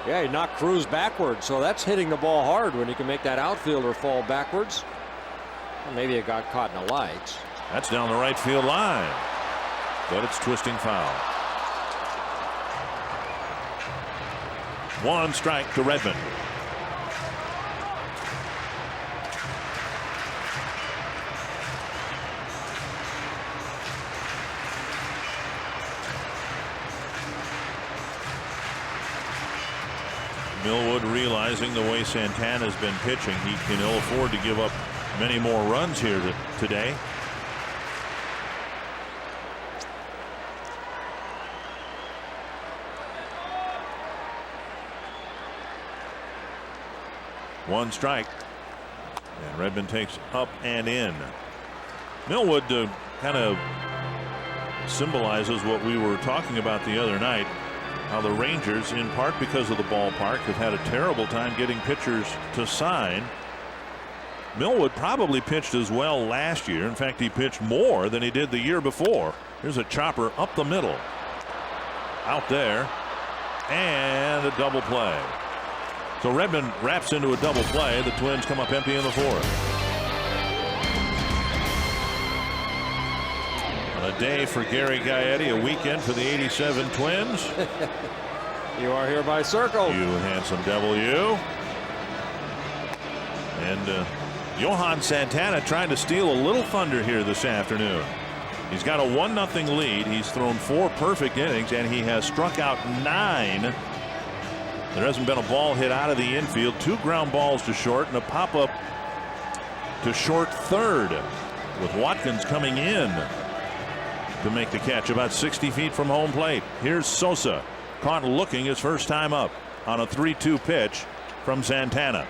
Speaker 2: Yeah, he knocked Cruz backwards, so that's hitting the ball hard when you can make that outfielder fall backwards. Well, maybe it got caught in the lights.
Speaker 1: That's down the right field line, but it's twisting foul. 1 strike to Redmond. Millwood realizing the way Santana's been pitching, he can ill afford to give up many more runs here today. One strike, and Redmond takes up and in. Millwood kind of symbolizes what we were talking about the other night. How the Rangers, in part because of the ballpark, have had a terrible time getting pitchers to sign. Millwood probably pitched as well last year. In fact, he pitched more than he did the year before. Here's a chopper up the middle. Out there. And a double play. So Redmond wraps into a double play. The Twins come up empty in the 4th. A day for Gary Gaetti, a weekend for the '87 Twins.
Speaker 2: You are hereby circled.
Speaker 1: You handsome devil, you. And Johan Santana trying to steal a little thunder here this afternoon. He's got a 1-0 lead. He's thrown 4 perfect innings, and he has struck out 9. There hasn't been a ball hit out of the infield. 2 ground balls to short and a pop-up to short third, with Watkins coming in to make the catch about 60 feet from home plate. Here's Sosa, caught looking his first time up on a 3-2 pitch from Santana.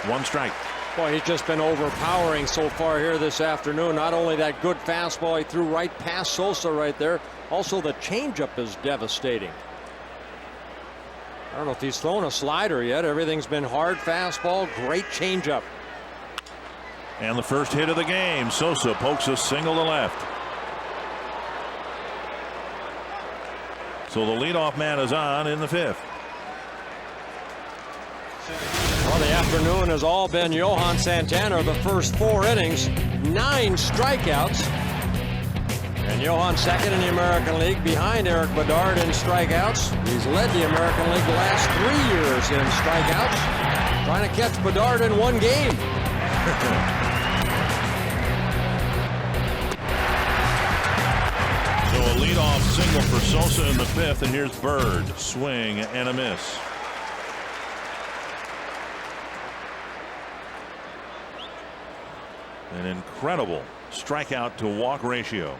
Speaker 1: One strike.
Speaker 2: Boy, he's just been overpowering so far here this afternoon. Not only that good fastball he threw right past Sosa right there, also the changeup is devastating. I don't know if he's thrown a slider yet. Everything's been hard fastball, great changeup.
Speaker 1: And the first hit of the game. Sosa pokes a single to left. So the leadoff man is on in the 5th.
Speaker 2: Well, the afternoon has all been Johan Santana. The first 4 innings, 9 strikeouts. And Johan second in the American League behind Eric Bedard in strikeouts. He's led the American League the last 3 years in strikeouts. Trying to catch Bedard in 1 game.
Speaker 1: So a leadoff single for Sosa in the 5th, and here's Bird. Swing and a miss. An incredible strikeout to walk ratio.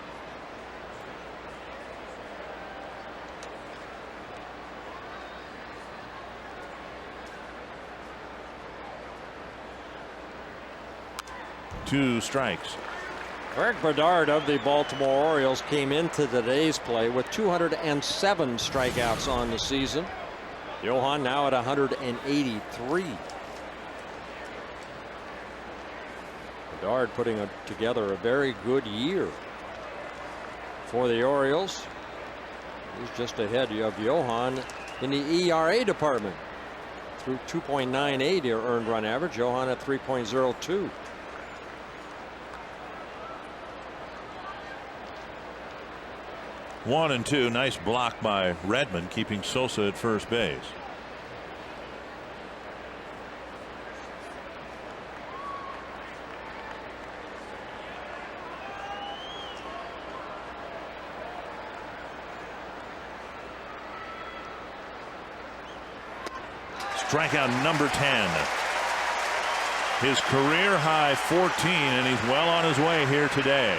Speaker 1: Two strikes.
Speaker 2: Eric Bedard of the Baltimore Orioles came into today's play with 207 strikeouts on the season. Johan now at 183. Bedard putting together a very good year for the Orioles. He's just ahead of Johan in the ERA department. Through 2.98 earned run average. Johan at 3.02.
Speaker 1: One and two. Nice block by Redmond, keeping Sosa at first base. Strikeout number 10. His career high 14, and he's well on his way here today.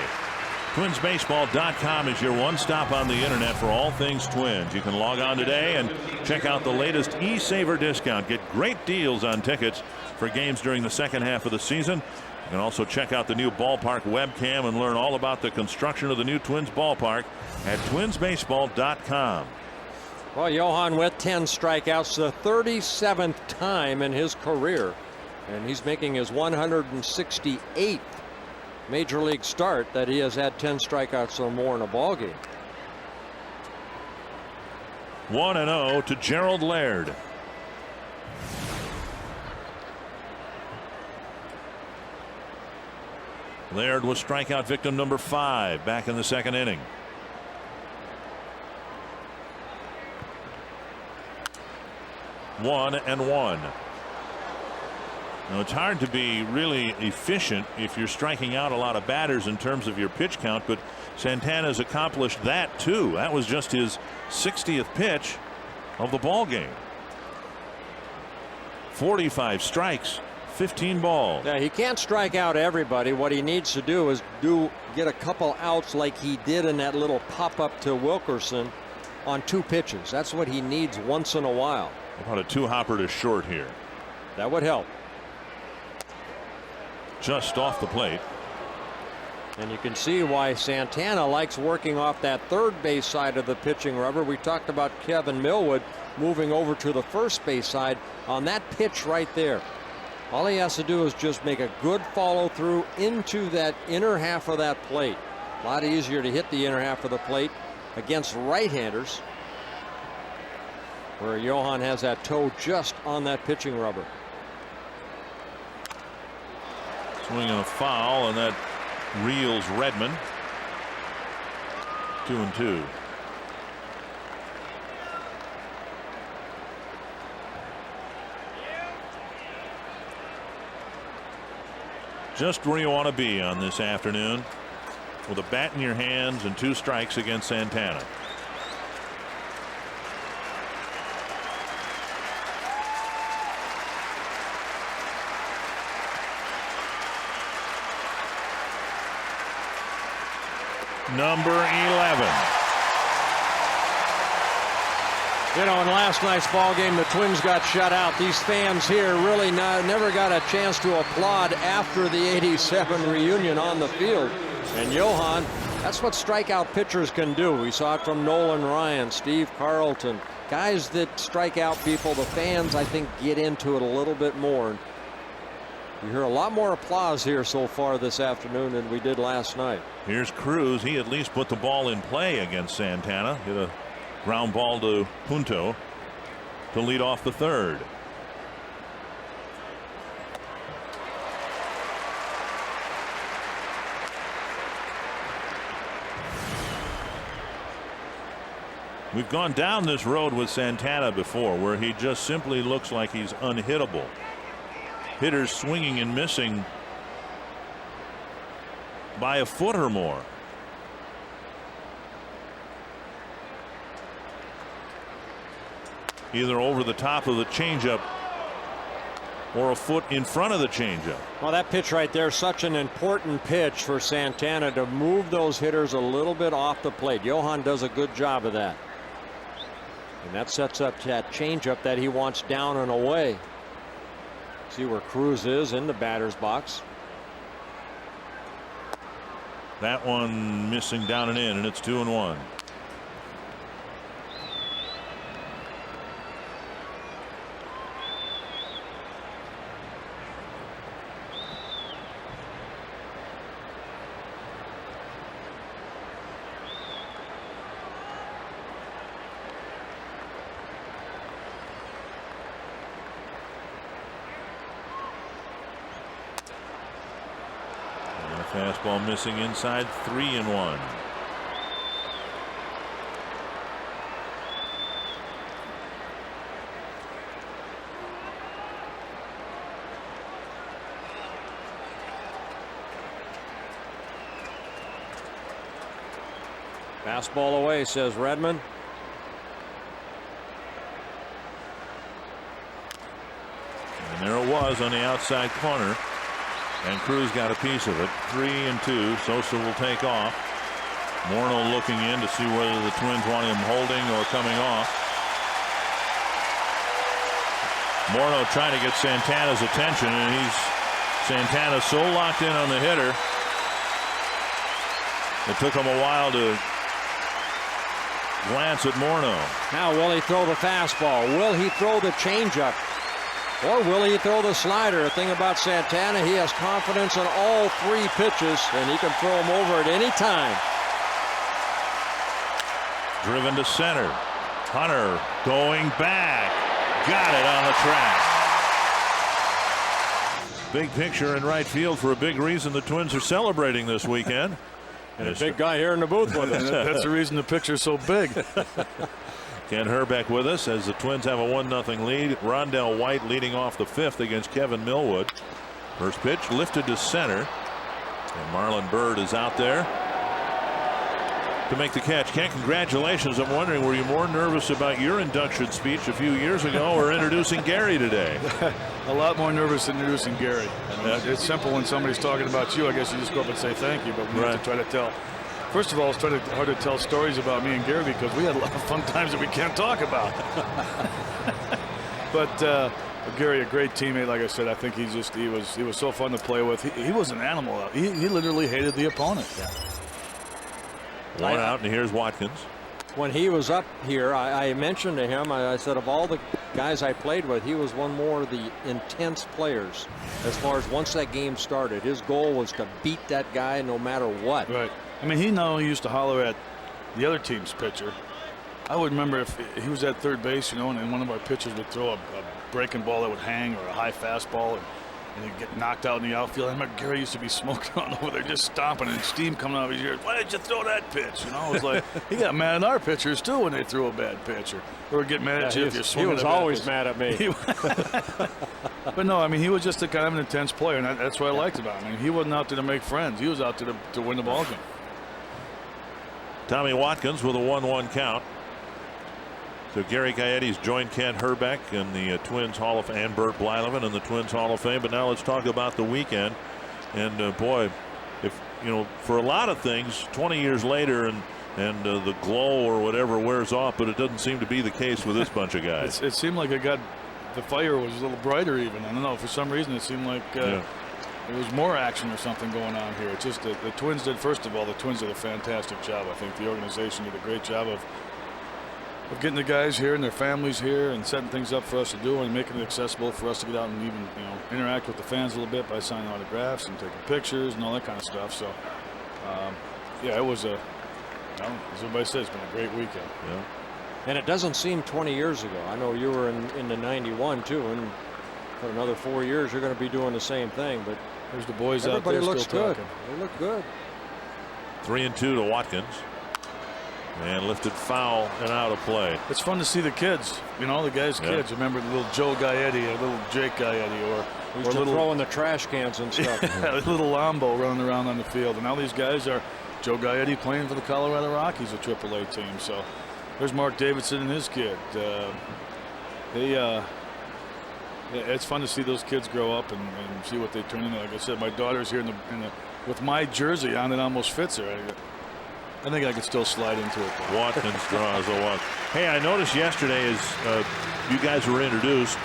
Speaker 1: TwinsBaseball.com is your one stop on the internet for all things Twins. You can log on today and check out the latest eSaver discount. Get great deals on tickets for games during the second half of the season. You can also check out the new ballpark webcam and learn all about the construction of the new Twins ballpark at TwinsBaseball.com.
Speaker 2: Well, Johan with 10 strikeouts, the 37th time in his career, and he's making his 168th major league start that he has had 10 strikeouts or more in a ball game.
Speaker 1: 1-0 to Gerald Laird. Laird was strikeout victim number 5 back in the second inning. One and one. Now it's hard to be really efficient if you're striking out a lot of batters in terms of your pitch count, but Santana's accomplished that too. That was just his 60th pitch of the ball game. 45 strikes, 15 balls.
Speaker 2: Yeah, he can't strike out everybody. What he needs to do is get a couple outs like he did in that little pop-up to Wilkerson on 2 pitches. That's what he needs once in a while.
Speaker 1: How about a 2-hopper to short here?
Speaker 2: That would help.
Speaker 1: Just off the plate.
Speaker 2: And you can see why Santana likes working off that third base side of the pitching rubber. We talked about Kevin Millwood moving over to the first base side on that pitch right there. All he has to do is just make a good follow through into that inner half of that plate. A lot easier to hit the inner half of the plate against right-handers, where Johan has that toe just on that pitching rubber.
Speaker 1: Swing and a foul, and that reels Redmond. 2-2. Just where you want to be on this afternoon, with a bat in your hands and 2 strikes against Santana. Number 11.
Speaker 2: You know, in last night's ball game, the Twins got shut out. These fans here really never got a chance to applaud after the '87 reunion on the field. And Johan, that's what strikeout pitchers can do. We saw it from Nolan Ryan, Steve Carlton, guys that strike out people. The fans, I think, get into it a little bit more. You hear a lot more applause here so far this afternoon than we did last night.
Speaker 1: Here's Cruz. He at least put the ball in play against Santana. Hit a ground ball to Punto to lead off the third. We've gone down this road with Santana before, where he just simply looks like he's unhittable. Hitters swinging and missing by a foot or more. Either over the top of the changeup or a foot in front of the changeup.
Speaker 2: Well, that pitch right there, such an important pitch for Santana to move those hitters a little bit off the plate. Johan does a good job of that. And that sets up that changeup that he wants down and away. See where Cruz is in the batter's box.
Speaker 1: That one missing down and in, and it's 2-1. Fastball missing inside, 3-1.
Speaker 2: Fastball away, says Redmond.
Speaker 1: And there it was on the outside corner. And Cruz got a piece of it. 3-2. Sosa will take off. Morneau looking in to see whether the Twins want him holding or coming off. Morneau trying to get Santana's attention, and Santana's so locked in on the hitter. It took him a while to glance at Morneau.
Speaker 2: Now will he throw the fastball? Will he throw the changeup? Or will he throw the slider? The thing about Santana, he has confidence in all three pitches, and he can throw them over at any time.
Speaker 1: Driven to center. Hunter going back. Got it on the track. Big picture in right field for a big reason the Twins are celebrating this weekend.
Speaker 2: And a big guy here in the booth with us.
Speaker 5: That's the reason the picture's so big.
Speaker 1: Ken Herbeck with us as the Twins have a 1-0 lead. Rondell White leading off the fifth against Kevin Millwood. First pitch lifted to center, and Marlon Byrd is out there to make the catch. Ken, congratulations. I'm wondering, were you more nervous about your induction speech a few years ago or introducing Gary today?
Speaker 5: A lot more nervous than introducing Gary. It's simple when somebody's talking about you. I guess you just go up and say thank you, but we have to try to tell. First of all, it's hard to tell stories about me and Gary because we had a lot of fun times that we can't talk about. But Gary, a great teammate, like I said. I think he was so fun to play with. He was an animal. He literally hated the opponent. Yeah.
Speaker 1: One out, and here's Watkins.
Speaker 2: When he was up here, I mentioned to him, I said, of all the guys I played with, he was one more of the intense players. As far as once that game started, his goal was to beat that guy no matter what.
Speaker 5: Right. I mean, he used to holler at the other team's pitcher. I would remember if he was at third base, and one of our pitchers would throw a breaking ball that would hang or a high fastball, and he'd get knocked out in the outfield. I remember Gary used to be smoking on over there, just stomping, and steam coming out of his ears. Why did you throw that pitch? It was like he got mad at our pitchers too when they threw a bad pitch, or get mad at you if you're swinging.
Speaker 2: He was always mad at me.
Speaker 5: But no, I mean, he was just a kind of an intense player, and that's what I liked about him. I mean, he wasn't out there to make friends. He was out there to win the ball game.
Speaker 1: Tommy Watkins with a 1-1 count. So Gary Gaetti's joined Ken Herbeck in the Twins Hall of Fame, and Bert Blyleven in the Twins Hall of Fame. But now let's talk about the weekend. And boy, if for a lot of things, 20 years later, and the glow or whatever wears off, but it doesn't seem to be the case with this bunch of guys.
Speaker 5: It seemed like the fire was a little brighter even. I don't know, for some reason it seemed like there was more action or something going on here. It's just the Twins did, first of all, the Twins did a fantastic job. I think the organization did a great job of getting the guys here and their families here and setting things up for us to do and making it accessible for us to get out and even interact with the fans a little bit by signing autographs and taking pictures and all that kind of stuff. So yeah, it was as everybody says, it's been a great weekend.
Speaker 1: Yeah.
Speaker 2: And it doesn't seem 20 years ago. I know you were in the 91 too, and for another 4 years you're going to be doing the same thing. But
Speaker 5: there's the boys out there
Speaker 2: looks
Speaker 5: still
Speaker 2: good.
Speaker 5: talking.
Speaker 2: They look good.
Speaker 1: 3-2 to Watkins. And lifted foul and out of play.
Speaker 5: It's fun to see the kids, the guys' kids. Remember the little Joe Gaetti or little Jake Gaetti or
Speaker 2: little throwing the trash cans and stuff.
Speaker 5: Yeah, little Lambo running around on the field. And now these guys are Joe Gaetti playing for the Colorado Rockies, a AAA team. So there's Mark Davidson and his kid. It's fun to see those kids grow up and see what they turn into. Like I said, my daughter's here with my jersey on. It almost fits her. I think I could still slide into it.
Speaker 1: Watkins draws a walk. Hey, I noticed yesterday as you guys were introduced,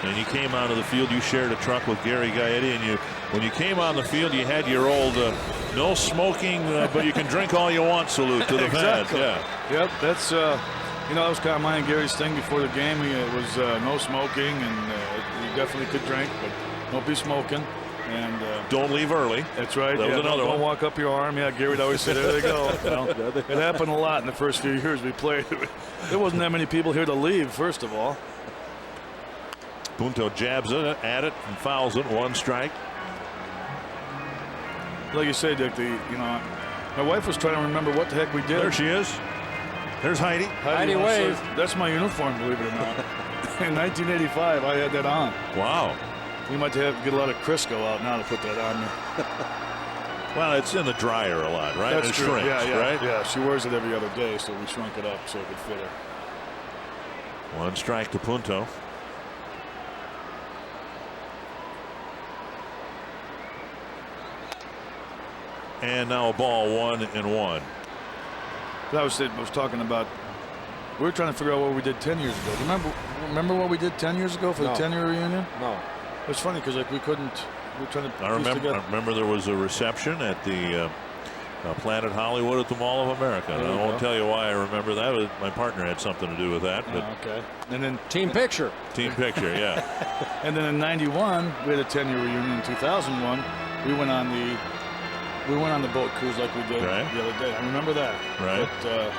Speaker 1: and you came onto the field. You shared a truck with Gary Gaetti, and when you came on the field, you had your old no smoking, but you can drink all you want salute to the
Speaker 5: exactly.
Speaker 1: fans. Yeah.
Speaker 5: Yep. That's that was kind of mine and Gary's thing before the game. It was no smoking, and you definitely could drink, but don't be smoking. And
Speaker 1: don't leave early.
Speaker 5: That's right.
Speaker 1: That was another one.
Speaker 5: Don't walk up your arm. Yeah, Gary would always say, there they go. It happened a lot in the first few years we played. There wasn't that many people here to leave, first of all.
Speaker 1: Punto jabs at it and fouls it. 1 strike.
Speaker 5: Like you say, Dick, my wife was trying to remember what the heck we did.
Speaker 1: There she is. There's Heidi.
Speaker 2: Heidi wave.
Speaker 5: That's my uniform, believe it or not. In 1985, I had that on.
Speaker 1: Wow.
Speaker 5: We might have to get a lot of Crisco out now to put that on me.
Speaker 1: Well, it's in the dryer a lot, right?
Speaker 5: That's
Speaker 1: it
Speaker 5: true.
Speaker 1: shrinks,
Speaker 5: Yeah.
Speaker 1: right?
Speaker 5: Yeah, she wears it every other day, so we shrunk it up so it could fit her.
Speaker 1: 1 strike to Punto. And now a ball, 1-1.
Speaker 5: I was talking about. We were trying to figure out what we did 10 years ago. Remember what we did 10 years ago for the 10-year reunion?
Speaker 2: No.
Speaker 5: It's funny because we couldn't. We were trying to.
Speaker 1: I remember there was a reception at the Planet Hollywood at the Mall of America. And I won't tell you why I remember that. My partner had something to do with that. But
Speaker 5: okay. And then
Speaker 2: team picture.
Speaker 1: Team picture, yeah.
Speaker 5: And then in '91 we had a 10-year reunion. In 2001 we went on the boat cruise like we did the other day. I remember that.
Speaker 1: Right.
Speaker 5: But,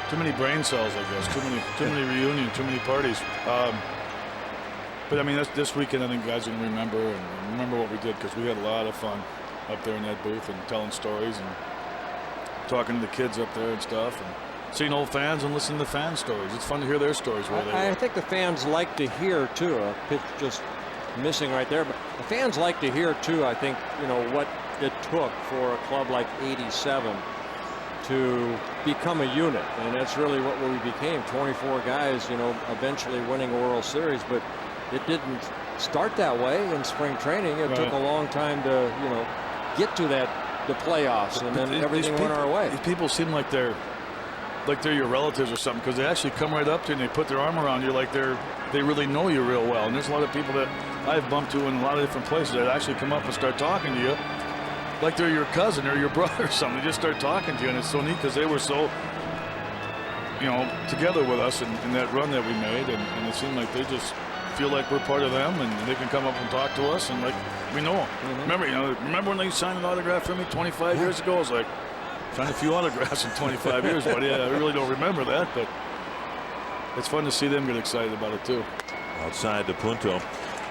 Speaker 5: too many brain cells, I guess. Too many reunions, too many parties. But I mean, this weekend I think guys are going to remember what we did because we had a lot of fun up there in that booth and telling stories and talking to the kids up there and stuff and seeing old fans and listening to fan stories. It's fun to hear their stories.
Speaker 2: I think the fans like to hear too. A pitch just missing right there, but the fans like to hear too. I think what it took for a club like '87 to become a unit, and that's really what we became. 24 guys, eventually winning a World Series, but it didn't start that way in spring training. It took a long time to get to the playoffs, and then everything went our way.
Speaker 5: These people seem like they're your relatives or something because they actually come right up to you and they put their arm around you like they really know you real well. And there's a lot of people that I've bumped to in a lot of different places that actually come up and start talking to you like they're your cousin or your brother or something. They just start talking to you, and it's so neat because they were so together with us in that run that we made, and it seemed like they just feel like we're part of them, and they can come up and talk to us, and like we know them. Remember when they signed an autograph for me 25 years ago? I was like, signed a few autographs in 25 years, but yeah, I really don't remember that, but it's fun to see them get excited about it too.
Speaker 1: Outside to Punto.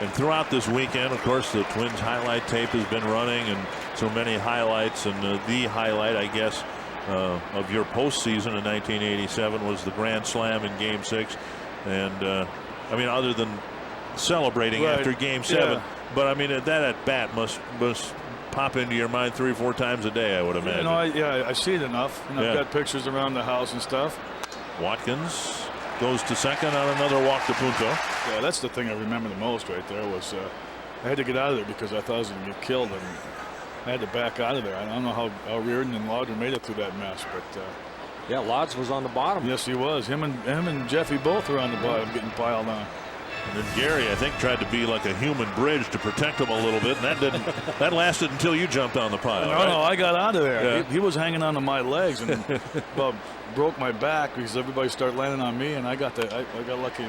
Speaker 1: And throughout this weekend, of course, the Twins highlight tape has been running, and so many highlights, and the highlight, I guess, of your postseason in 1987 was the grand slam in Game 6. And I mean, other than celebrating after Game 7, but I mean that at bat must pop into your mind 3 or 4 times a day, I would imagine.
Speaker 5: I see it enough, and I've got pictures around the house and stuff.
Speaker 1: Watkins goes to second on another walk to Punto.
Speaker 5: Yeah, that's the thing I remember the most right there was I had to get out of there because I thought I was going to get killed, and I had to back out of there. I don't know how Reardon and Lauder made it through that mess, but
Speaker 2: yeah, Lodge was on the bottom.
Speaker 5: Yes, he was. Him and Jeffy both were on the bottom getting piled on.
Speaker 1: And then Gary, I think, tried to be like a human bridge to protect him a little bit, and that lasted until you jumped on the pile.
Speaker 5: No, I got out of there. Yeah. He was hanging onto my legs and about broke my back because everybody started landing on me, and I got lucky.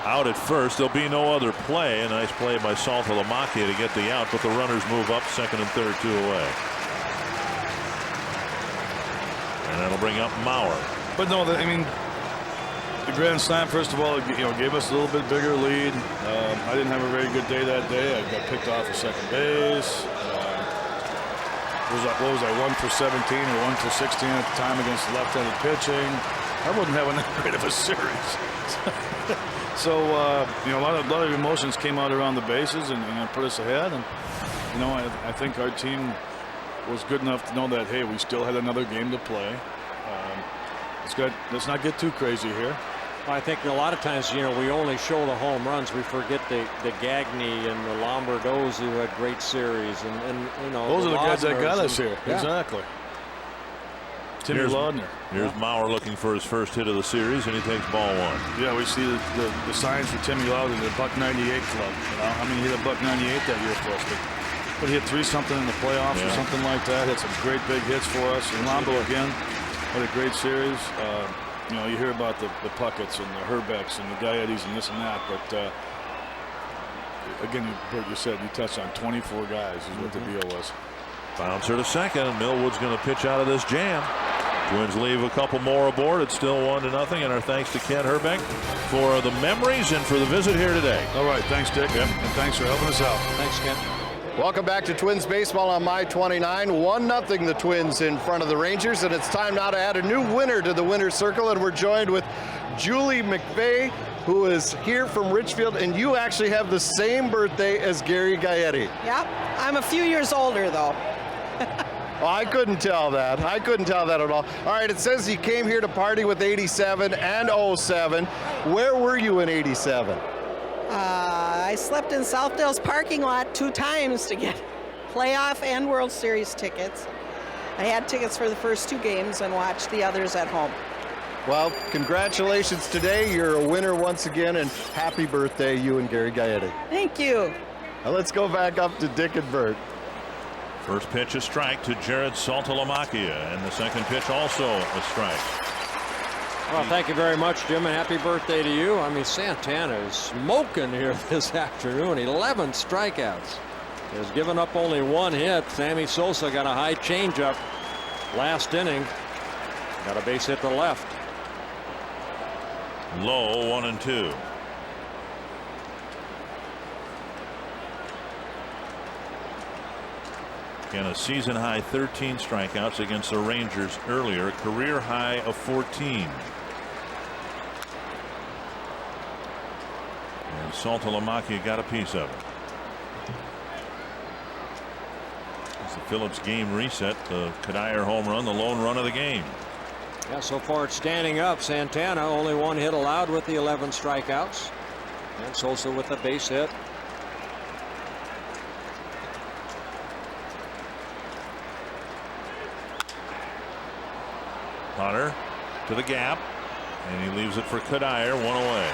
Speaker 1: Out at first, there'll be no other play. A nice play by Saltalamacchia to get the out, but the runners move up, second and third, 2 away. And that'll bring up Maurer.
Speaker 5: But no, I mean, the grand slam, first of all, gave us a little bit bigger lead. I didn't have a very good day that day. I got picked off at second base. What was I, 1 for 17 or 1 for 16 at the time against left-handed pitching? I wasn't having that great of a series. So a lot of emotions came out around the bases and put us ahead. And I think our team was good enough to know that, hey, we still had another game to play. Let's not get too crazy here.
Speaker 2: I think a lot of times, we only show the home runs. We forget the Gagne and the Lombardos who had great series, and
Speaker 5: those are the guys that got us here.
Speaker 2: Yeah.
Speaker 5: Exactly. Timmy Laudner.
Speaker 1: Here's Mauer looking for his first hit of the series, and he takes ball one.
Speaker 5: Yeah, we see the signs for Timmy Laudner, the .198 club. I mean, he hit a .198 that year for us, but he hit 3-something in the playoffs or something like that. Hit some great big hits for us. And Lambo again, what a great series. You hear about the Puckett's and the Herbecks and the Gaettis and this and that, but again, Bert, you said you touched on 24 guys is what the deal was.
Speaker 1: Bouncer to second. Millwood's going to pitch out of this jam. Twins leave a couple more aboard. It's still 1-0. And our thanks to Ken Herbeck for the memories and for the visit here today.
Speaker 5: All right. Thanks, Dick.
Speaker 1: Yep.
Speaker 5: And thanks for helping us out.
Speaker 2: Thanks, Ken.
Speaker 3: Welcome back to Twins baseball on My 29. 1-0 the Twins in front of the Rangers, and it's time now to add a new winner to the winner's circle, and we're joined with Julie McVeigh, who is here from Richfield, and you actually have the same birthday as Gary Gaetti.
Speaker 6: Yep, I'm a few years older though.
Speaker 3: Well, I couldn't tell that. I couldn't tell that at all. All right, it says you came here to party with 87 and 07. Where were you in 87?
Speaker 6: I slept in Southdale's parking lot 2 times to get playoff and World Series tickets. I had tickets for the first 2 games and watched the others at home.
Speaker 3: Well, congratulations today. You're a winner once again, and happy birthday, you and Gary Gaetti.
Speaker 6: Thank you.
Speaker 3: Now let's go back up to Dick and Bert.
Speaker 1: First pitch a strike to Jared Saltalamacchia, and the second pitch also a strike.
Speaker 2: Well, thank you very much, Jim, and happy birthday to you. I mean, Santana is smoking here this afternoon. 11 strikeouts. He has given up only 1 hit. Sammy Sosa got a high changeup last inning. Got a base hit to left.
Speaker 1: Low 1-2. Again, a season high 13 strikeouts against the Rangers earlier, career high of 14. And Saltalamacchia got a piece of it. As the Phillips game reset, the Kadire home run, the lone run of the game.
Speaker 2: Yeah, so far it's standing up. Santana only 1 hit allowed with the 11 strikeouts. And Sosa with the base hit.
Speaker 1: Hunter to the gap, and he leaves it for Kadire, 1 away.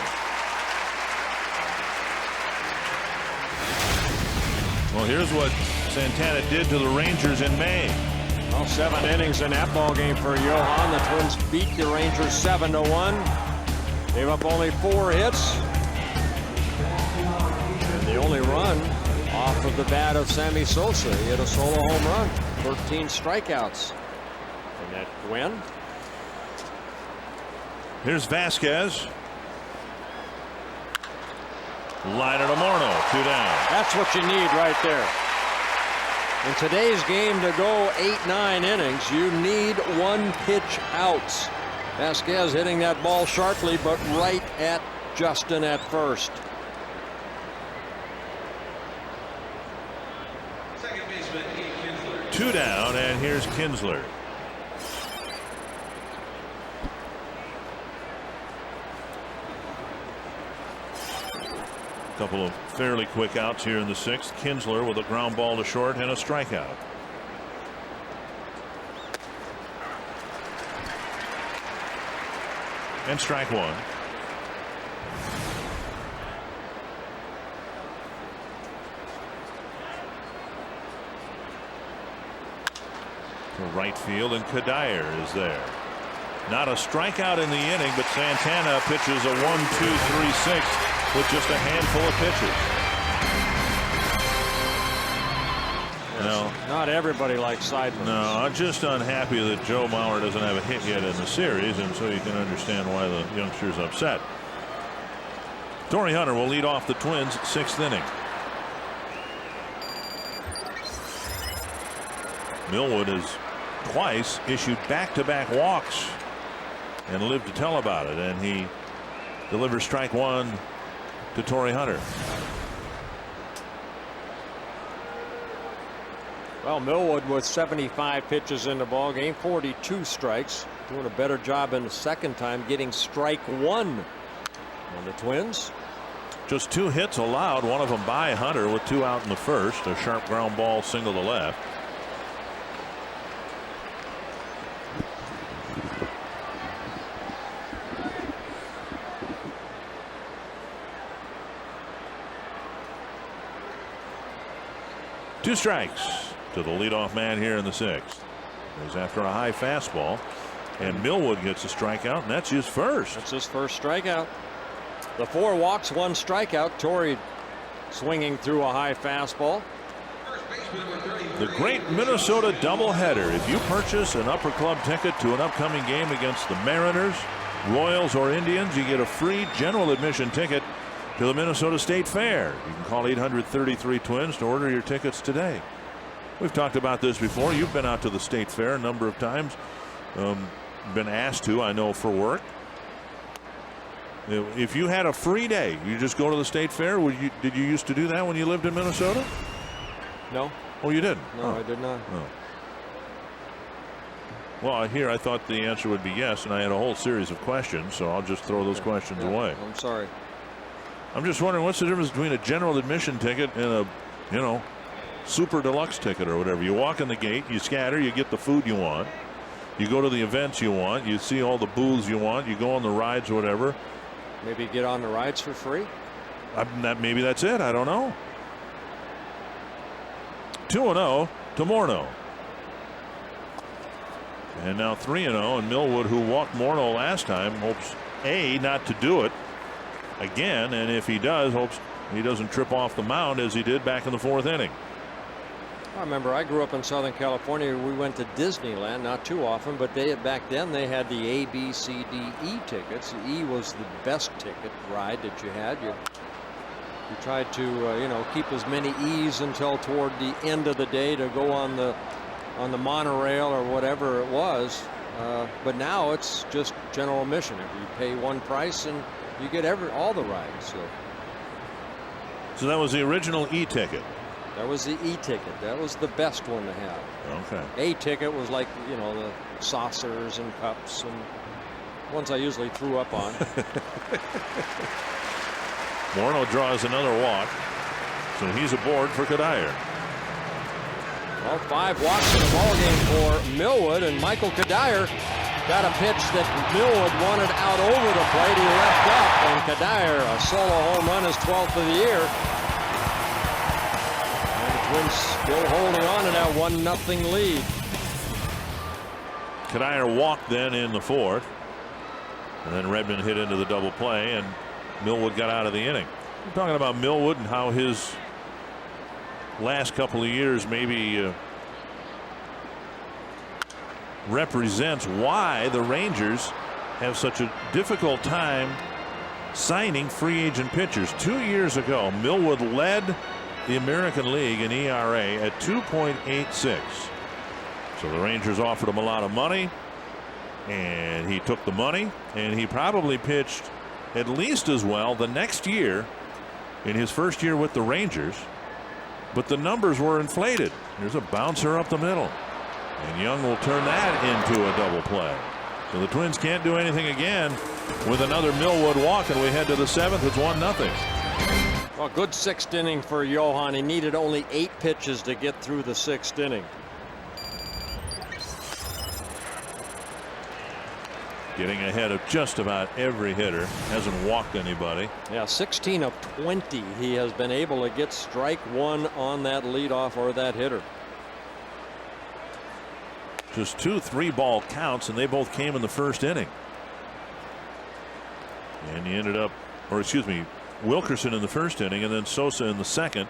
Speaker 1: Well, here's what Santana did to the Rangers in May.
Speaker 2: Well, 7 innings in that ball game for Johan. The Twins beat the Rangers 7-1. Gave up only 4 hits. And the only run off of the bat of Sammy Sosa. He hit a solo home run. 13 strikeouts in that win.
Speaker 1: Here's Vasquez. Liner to Morneau, 2 down.
Speaker 2: That's what you need right there. In today's game to go 8-9 innings, you need 1 pitch outs. Vasquez hitting that ball sharply, but right at Justin at first.
Speaker 7: Second baseman, Kinsler.
Speaker 1: 2 down, and here's Kinsler. Couple of fairly quick outs here in the 6th. Kinsler with a ground ball to short and a strikeout. And strike 1. To right field, and Kadire is there. Not a strikeout in the inning, but Santana pitches a 1-2-3-6 with just a handful of pitches. No,
Speaker 2: not everybody likes Seidman.
Speaker 1: No, I'm just unhappy that Joe Mauer doesn't have a hit yet in the series, and so you can understand why the youngster's upset. Torrey Hunter will lead off the Twins' 6th inning. Millwood has twice issued back-to-back walks and lived to tell about it, and he delivers strike 1 to Torrey Hunter.
Speaker 2: Well, Millwood with 75 pitches in the ball game, 42 strikes, doing a better job in the second time, getting strike 1 on the Twins.
Speaker 1: Just 2 hits allowed, one of them by Hunter with 2 out in the first. A sharp ground ball single to left. 2 strikes to the leadoff man here in the 6th. It was after a high fastball, and Millwood gets a strikeout, and that's his first.
Speaker 2: That's his first strikeout. The 4 walks, 1 strikeout. Torrey swinging through a high fastball.
Speaker 1: The great Minnesota doubleheader. If you purchase an Upper Club ticket to an upcoming game against the Mariners, Royals, or Indians, you get a free general admission ticket to the Minnesota State Fair. You can call 800-33-TWINS to order your tickets today. We've talked about this before. You've been out to the State Fair a number of times. Been asked to, I know, for work. If you had a free day, you just go to the State Fair. Did you used to do that when you lived in Minnesota?
Speaker 2: No.
Speaker 1: Oh, you didn't?
Speaker 2: No, I did not.
Speaker 1: Oh. Well, here I thought the answer would be yes, and I had a whole series of questions, so I'll just throw those questions away.
Speaker 2: I'm sorry.
Speaker 1: I'm just wondering, what's the difference between a general admission ticket and a, super deluxe ticket or whatever? You walk in the gate, you scatter, you get the food you want, you go to the events you want, you see all the booths you want, you go on the rides or whatever.
Speaker 2: Maybe get on the rides for free?
Speaker 1: Maybe that's it. I don't know. 2-0 to Morneau. And now 3-0, and Millwood, who walked Morneau last time, hopes not to do it again, and if he does, hopes he doesn't trip off the mound as he did back in the 4th inning.
Speaker 2: I remember I grew up in Southern California. We went to Disneyland not too often, but back then they had the A, B, C, D, E tickets. The E was the best ticket ride that you had. You tried to keep as many E's until toward the end of the day to go on the monorail or whatever it was. But now it's just general admission. You pay one price and you get all the rides.
Speaker 1: So that was the original E ticket.
Speaker 2: That was the E ticket. That was the best one to have.
Speaker 1: Okay.
Speaker 2: A ticket was like, the saucers and cups and ones I usually threw up on.
Speaker 1: Morneau draws another walk, so he's aboard for Kadire.
Speaker 2: Well, 5 walks in the ballgame for Millwood, and Michael Kadire got a pitch that Millwood wanted out over the plate. He left up, and Kadire, a solo home run, his 12th of the year. And the Twins still holding on to that 1-0 lead.
Speaker 1: Kadire walked then in the 4th, and then Redmond hit into the double play, and Millwood got out of the inning. We're talking about Millwood and how his last couple of years maybe represents why the Rangers have such a difficult time signing free agent pitchers. 2 years ago, Millwood led the American League in ERA at 2.86. So the Rangers offered him a lot of money, and he took the money, and he probably pitched at least as well the next year in his first year with the Rangers, but the numbers were inflated. There's a bouncer up the middle, and Young will turn that into a double play. So the Twins can't do anything again with another Millwood walk, and we head to the 7th. It's 1-0.
Speaker 2: Well, good 6th inning for Johan. He needed only 8 pitches to get through the 6th inning.
Speaker 1: Getting ahead of just about every hitter. Hasn't walked anybody.
Speaker 2: Yeah, 16 of 20. He has been able to get strike 1 on that leadoff or that hitter.
Speaker 1: Just 2 3-ball counts, and they both came in the 1st inning. And he ended up, or excuse me, Wilkerson in the 1st inning, and then Sosa in the 2nd,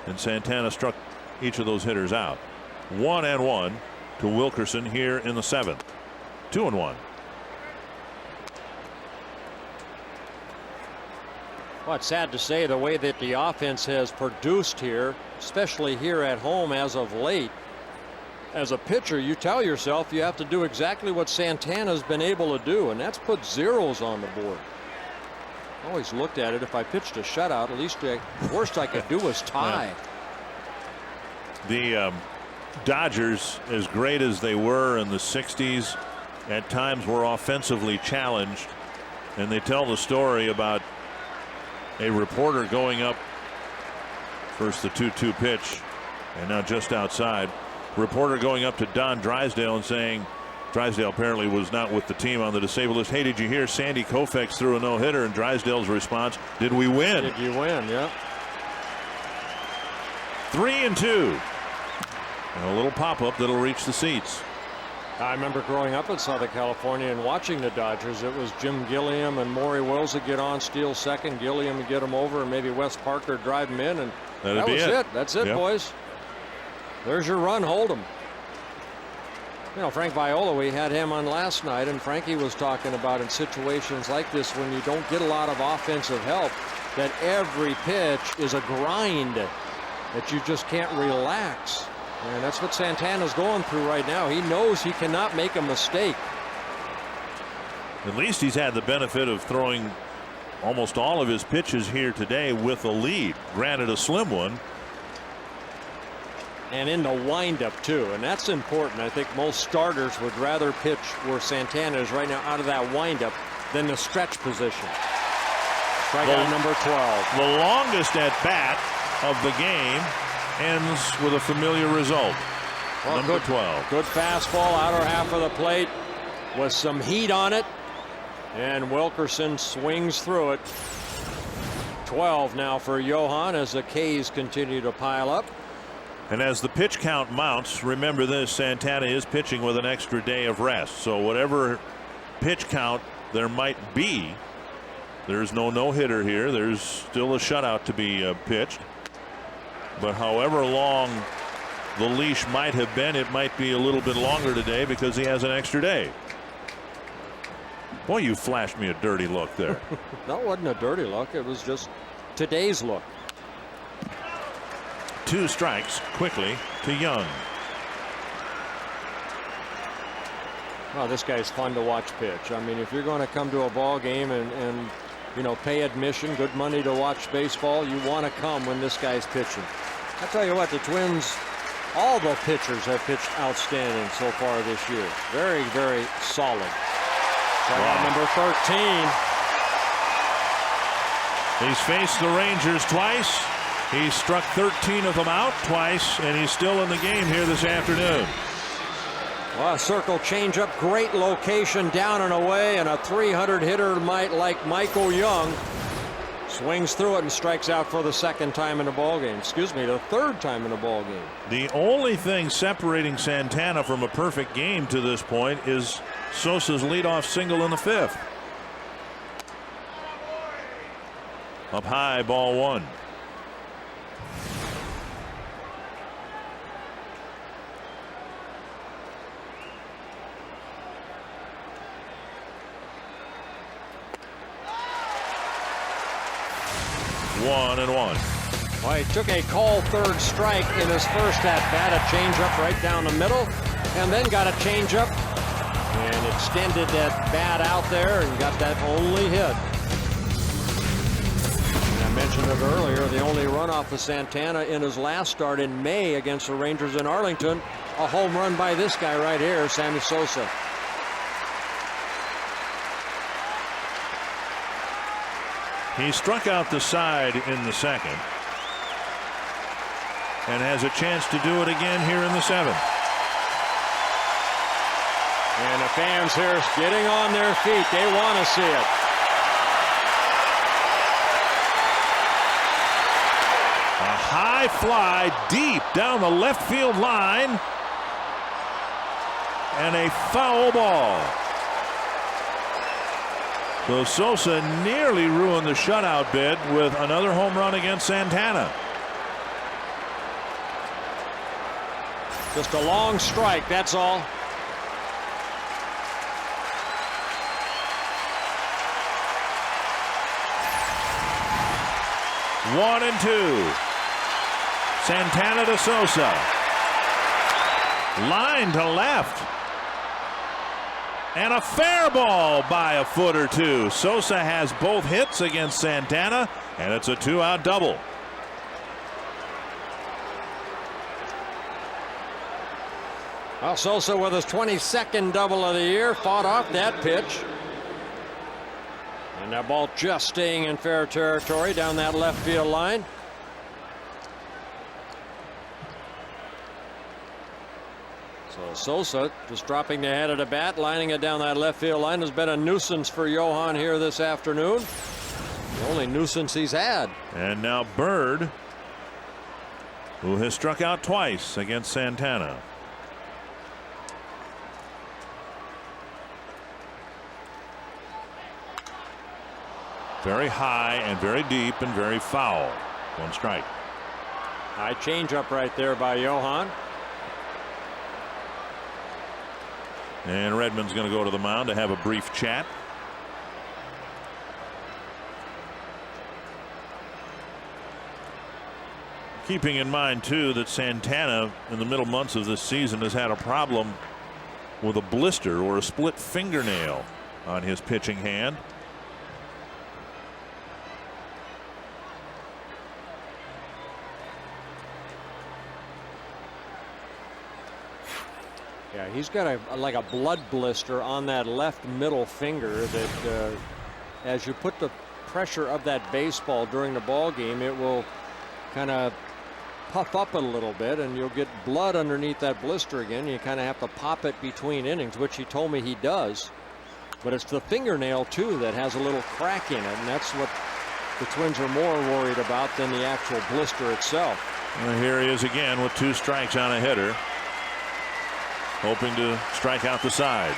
Speaker 1: and Santana struck each of those hitters out. 1-1 to Wilkerson here in the 7th. 2-1.
Speaker 2: Well, it's sad to say the way that the offense has produced here, especially here at home as of late. As a pitcher, you tell yourself you have to do exactly what Santana's been able to do, and that's put zeros on the board. I always looked at it, if I pitched a shutout, at least the worst I could do was tie.
Speaker 1: The Dodgers, as great as they were in the 60s, at times were offensively challenged, and they tell the story about a reporter going up, first the 2-2 pitch, and now just outside. Reporter going up to Don Drysdale and saying, Drysdale apparently was not with the team on the disabled list. Hey, did you hear Sandy Koufax threw a no-hitter? And Drysdale's response, did we win?
Speaker 2: Did you win? Yeah.
Speaker 1: 3-2 And a little pop-up that'll reach the seats.
Speaker 2: I remember growing up in Southern California and watching the Dodgers. It was Jim Gilliam and Maury Wills would get on, steal second. Gilliam would get him over, and maybe Wes Parker drive him in, and that was it. That's it, boys. There's your run. Hold them. You know, Frank Viola, we had him on last night, and Frankie was talking about in situations like this when you don't get a lot of offensive help, that every pitch is a grind, that you just can't relax. And that's what Santana's going through right now. He knows he cannot make a mistake.
Speaker 1: At least he's had the benefit of throwing almost all of his pitches here today with a lead. Granted, a slim one.
Speaker 2: And in the windup, too. And that's important. I think most starters would rather pitch where Santana is right now out of that windup than the stretch position. Strikeout number 12.
Speaker 1: The longest at bat of the game ends with a familiar result. Well, number 12.
Speaker 2: Good fastball, outer half of the plate with some heat on it. And Wilkerson swings through it. 12 now for Johan as the K's continue to pile up.
Speaker 1: And as the pitch count mounts, remember this, Santana is pitching with an extra day of rest. So whatever pitch count there might be, there's no no-hitter here. There's still a shutout to be pitched. But however long the leash might have been, it might be a little bit longer today because he has an extra day. Boy, you flashed me a dirty look there.
Speaker 2: That wasn't a dirty look. It was just today's look.
Speaker 1: 2 strikes quickly to Young.
Speaker 2: Well, this guy's fun to watch pitch. I mean, if you're going to come to a ball game and you know, pay admission, good money to watch baseball, you want to come when this guy's pitching. I tell you what, the Twins, all the pitchers have pitched outstanding so far this year. Very, very solid. Wow. Number 13.
Speaker 1: He's faced the Rangers twice. He's struck 13 of them out twice, and he's still in the game here this afternoon.
Speaker 2: Well, a circle changeup, great location down and away, and a 300 hitter like Michael Young swings through it and strikes out for the second time in the ball game. Excuse me, the third time in the ball game.
Speaker 1: The only thing separating Santana from a perfect game to this point is Sosa's leadoff single in the 5th. Up high, ball 1. One and one.
Speaker 2: Well, he took a called third strike in his first at bat, a changeup right down the middle, and then got a changeup and extended that bat out there and got that only hit. And I mentioned it earlier, the only run off of Santana in his last start in May against the Rangers in Arlington, a home run by this guy right here, Sammy Sosa.
Speaker 1: He struck out the side in the 2nd and has a chance to do it again here in the 7th.
Speaker 2: And the fans here getting on their feet. They want to see it.
Speaker 1: A high fly deep down the left field line and a foul ball. So Sosa nearly ruined the shutout bid with another home run against Santana.
Speaker 2: Just a long strike, that's all.
Speaker 1: One and two. Santana to Sosa. Line to left. And a fair ball by a foot or two. Sosa has both hits against Santana, and it's a 2-out double.
Speaker 2: Well, Sosa with his 22nd double of the year fought off that pitch. And that ball just staying in fair territory down that left field line. So Sosa just dropping the head of the bat, lining it down that left field line. Has been a nuisance for Johan here this afternoon. The only nuisance he's had.
Speaker 1: And now Bird who has struck out twice against Santana. Very high and very deep and very foul. 1 strike.
Speaker 2: High changeup right there by Johan.
Speaker 1: And Redmond's going to go to the mound to have a brief chat. Keeping in mind too that Santana in the middle months of this season has had a problem with a blister or a split fingernail on his pitching hand.
Speaker 2: Yeah, he's got like a blood blister on that left middle finger that as you put the pressure of that baseball during the ball game, it will kind of puff up a little bit and you'll get blood underneath that blister again. You kind of have to pop it between innings, which he told me he does. But it's the fingernail too that has a little crack in it, and that's what the Twins are more worried about than the actual blister itself.
Speaker 1: And here he is again with 2 strikes on a hitter, hoping to strike out the side.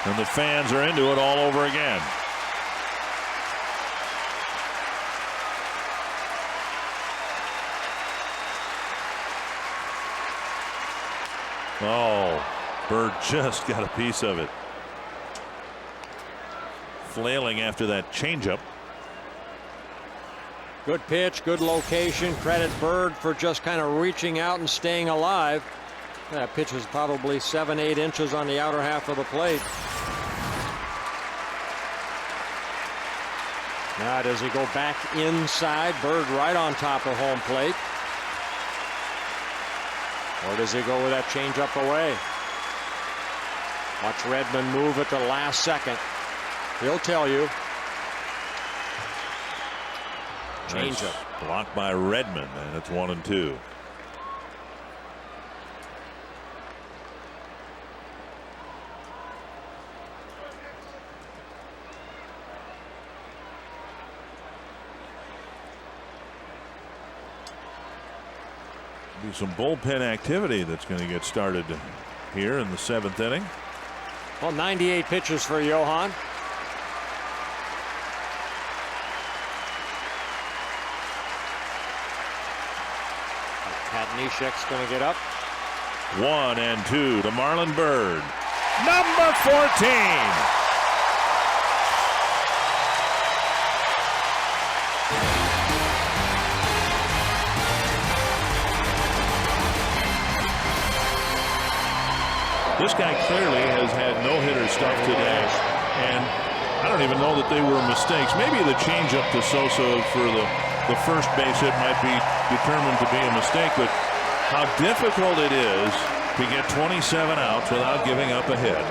Speaker 1: And the fans are into it all over again. Oh, Bird just got a piece of it. Flailing after that changeup.
Speaker 2: Good pitch, good location. Credit Bird for just kind of reaching out and staying alive. That pitch is probably 7-8 inches on the outer half of the plate. Now does he go back inside? Bird right on top of home plate. Or does he go with that changeup away? Watch Redmond move at the last second. He'll tell you.
Speaker 1: Nice
Speaker 2: Changeup.
Speaker 1: blocked by Redmond, and it's 1-2. Be some bullpen activity that's going to get started here in the 7th inning.
Speaker 2: Well, 98 pitches for Johan. Pat Neshek's going to get up.
Speaker 1: 1-2 to Marlon Bird. Number 14. This guy clearly has had no-hitter stuff today, and I don't even know that they were mistakes. Maybe the changeup to Sosa for the first base hit might be determined to be a mistake, but how difficult it is to get 27 outs without giving up a hit.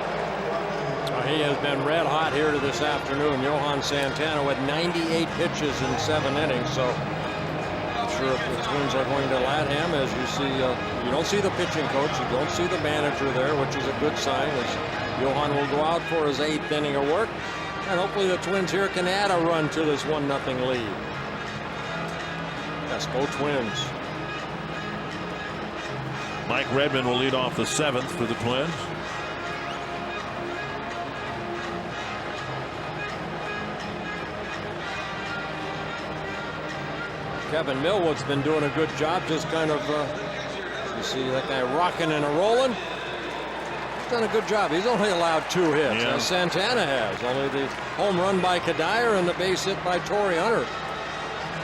Speaker 2: He has been red hot here this afternoon. Johan Santana with 98 pitches in 7 innings, so I'm sure if the Twins are going to let him, as you see, you don't see the pitching coach, you don't see the manager there, which is a good sign, as Johan will go out for his 8th inning of work, and hopefully the Twins here can add a run to this 1-0 lead. Yes, go Twins.
Speaker 1: Mike Redmond will lead off the 7th for the Twins.
Speaker 2: Kevin Millwood's been doing a good job, just kind of, you see that guy rocking and rolling. He's done a good job. He's only allowed 2 hits, as Santana has. Only the home run by Kadire and the base hit by Torrey Hunter.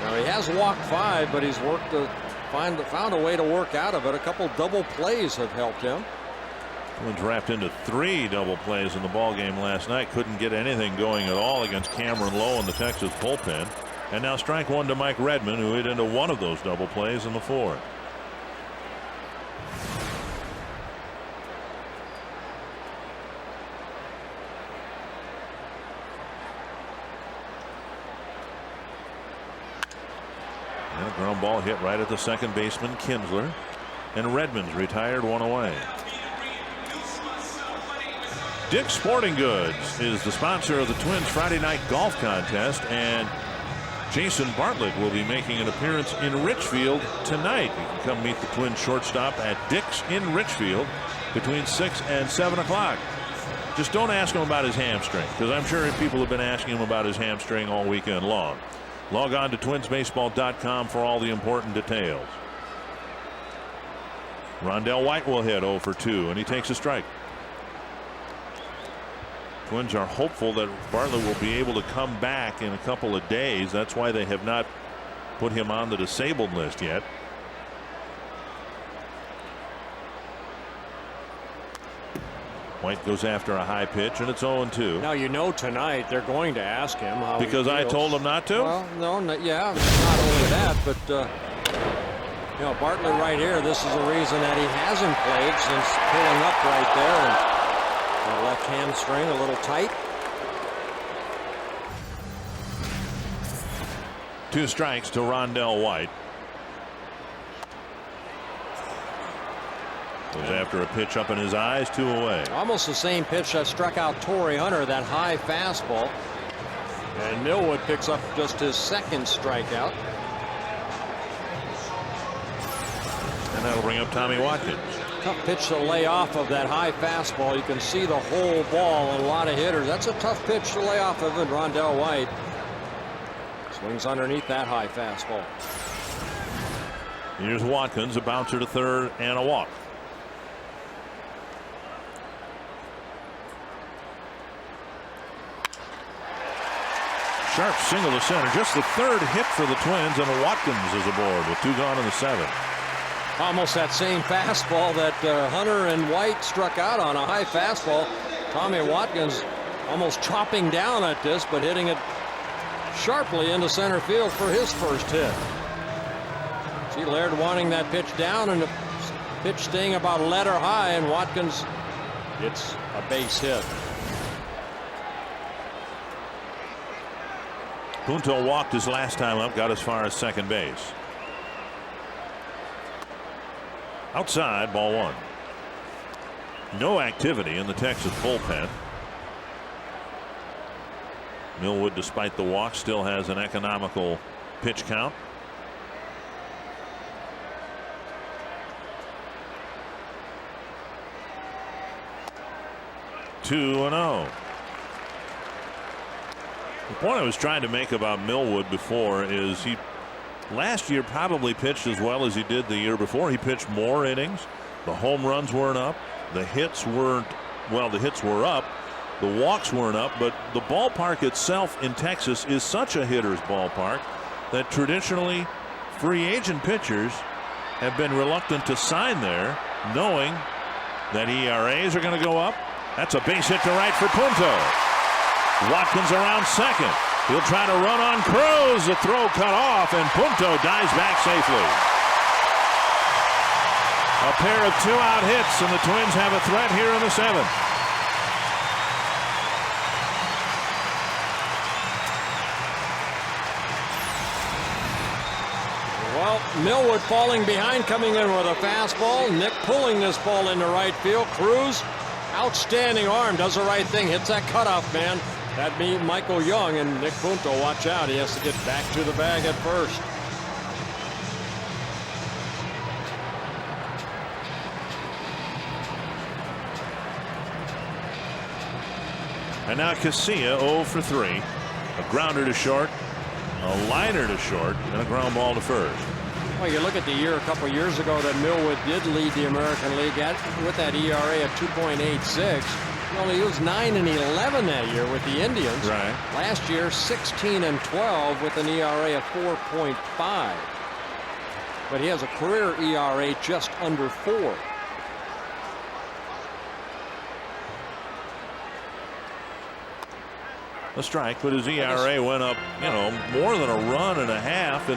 Speaker 2: Now he has walked 5, but he's worked found a way to work out of it. A couple double plays have helped him.
Speaker 1: Twins wrapped into 3 double plays in the ball game last night. Couldn't get anything going at all against Cameron Lowe in the Texas bullpen. And now strike 1 to Mike Redmond, who hit into 1 of those double plays in the 4th. And a ground ball hit right at the second baseman, Kinsler. And Redmond's retired 1 away. Dick's Sporting Goods is the sponsor of the Twins Friday night golf contest, and Jason Bartlett will be making an appearance in Richfield tonight. You can come meet the Twins shortstop at Dick's in Richfield between 6 and 7 o'clock. Just don't ask him about his hamstring, because I'm sure people have been asking him about his hamstring all weekend long. Log on to twinsbaseball.com for all the important details. Rondell White will hit 0 for 2, and he takes a strike. Twins are hopeful that Bartlett will be able to come back in a couple of days. That's why they have not put him on the disabled list yet. White goes after a high pitch, and it's 0-2.
Speaker 2: Now, you know, tonight they're going to ask him how
Speaker 1: because
Speaker 2: he
Speaker 1: I
Speaker 2: feels.
Speaker 1: told him not to?
Speaker 2: Well, no, yeah, not only that, but you know, Bartlett right here, this is the reason that he hasn't played since pulling up right there, and the left hamstring a little tight.
Speaker 1: 2 strikes to Rondell White. Goes after a pitch up in his eyes, 2 away.
Speaker 2: Almost the same pitch that struck out Torrey Hunter, that high fastball. And Millwood picks up just his second strikeout.
Speaker 1: And that'll bring up Tommy Watkins.
Speaker 2: Tough pitch to lay off of that high fastball. You can see the whole ball and a lot of hitters. That's a tough pitch to lay off of it. Rondell White swings underneath that high fastball.
Speaker 1: Here's Watkins, a bouncer to third and a walk. Sharp single to center. Just the third hit for the Twins, and Watkins is aboard with 2 gone in the 7th.
Speaker 2: Almost that same fastball that Hunter and White struck out on, a high fastball. Tommy Watkins almost chopping down at this, but hitting it sharply into center field for his first hit. See Laird wanting that pitch down, and the pitch staying about letter high, and Watkins gets a base hit.
Speaker 1: Punto walked his last time up, got as far as second base. Outside, ball 1. No activity in the Texas bullpen. Millwood, despite the walk, still has an economical pitch count. Two 2-0. The point I was trying to make about Millwood before is he last year probably pitched as well as he did the year before. He pitched more innings. The home runs weren't up. The hits weren't, well, the hits were up. The walks weren't up, but the ballpark itself in Texas is such a hitter's ballpark that traditionally free agent pitchers have been reluctant to sign there, knowing that ERAs are going to go up. That's a base hit to right for Punto. Watkins around second. He'll try to run on Cruz. The throw cut off, and Punto dives back safely. A pair of 2-out hits, and the Twins have a threat here in the 7th.
Speaker 2: Well, Millwood falling behind, coming in with a fastball. Nick pulling this ball into right field. Cruz, outstanding arm, does the right thing, hits that cutoff man. That'd be Michael Young, and Nick Punto, watch out. He has to get back to the bag at first.
Speaker 1: And now Casilla 0 for 3. A grounder to short, a liner to short, and a ground ball to first.
Speaker 2: Well, you look at the year a couple years ago that Millwood did lead the American League with that ERA of 2.86. He was 9-11 that year with the Indians.
Speaker 1: Right.
Speaker 2: Last year, 16-12 with an ERA of 4.5. But he has a career ERA just under 4.
Speaker 1: A strike, but his ERA went up, more than a run and a half.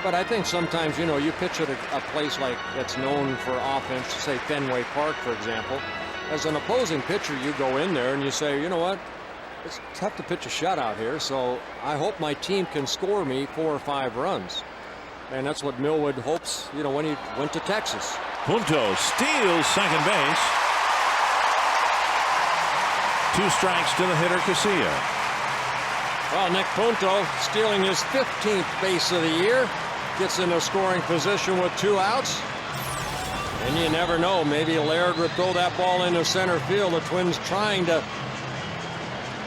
Speaker 2: But I think sometimes, you pitch at a place like that's known for offense, say Fenway Park, for example. As an opposing pitcher, you go in there and you say, you know what, it's tough to pitch a shutout here, so I hope my team can score me 4 or 5 runs. And that's what Millwood hopes, when he went to Texas.
Speaker 1: Punto steals second base. 2 strikes to the hitter, Casilla.
Speaker 2: Well, Nick Punto stealing his 15th base of the year. Gets in a scoring position with 2 outs. And you never know. Maybe Laird would throw that ball into center field. The Twins trying to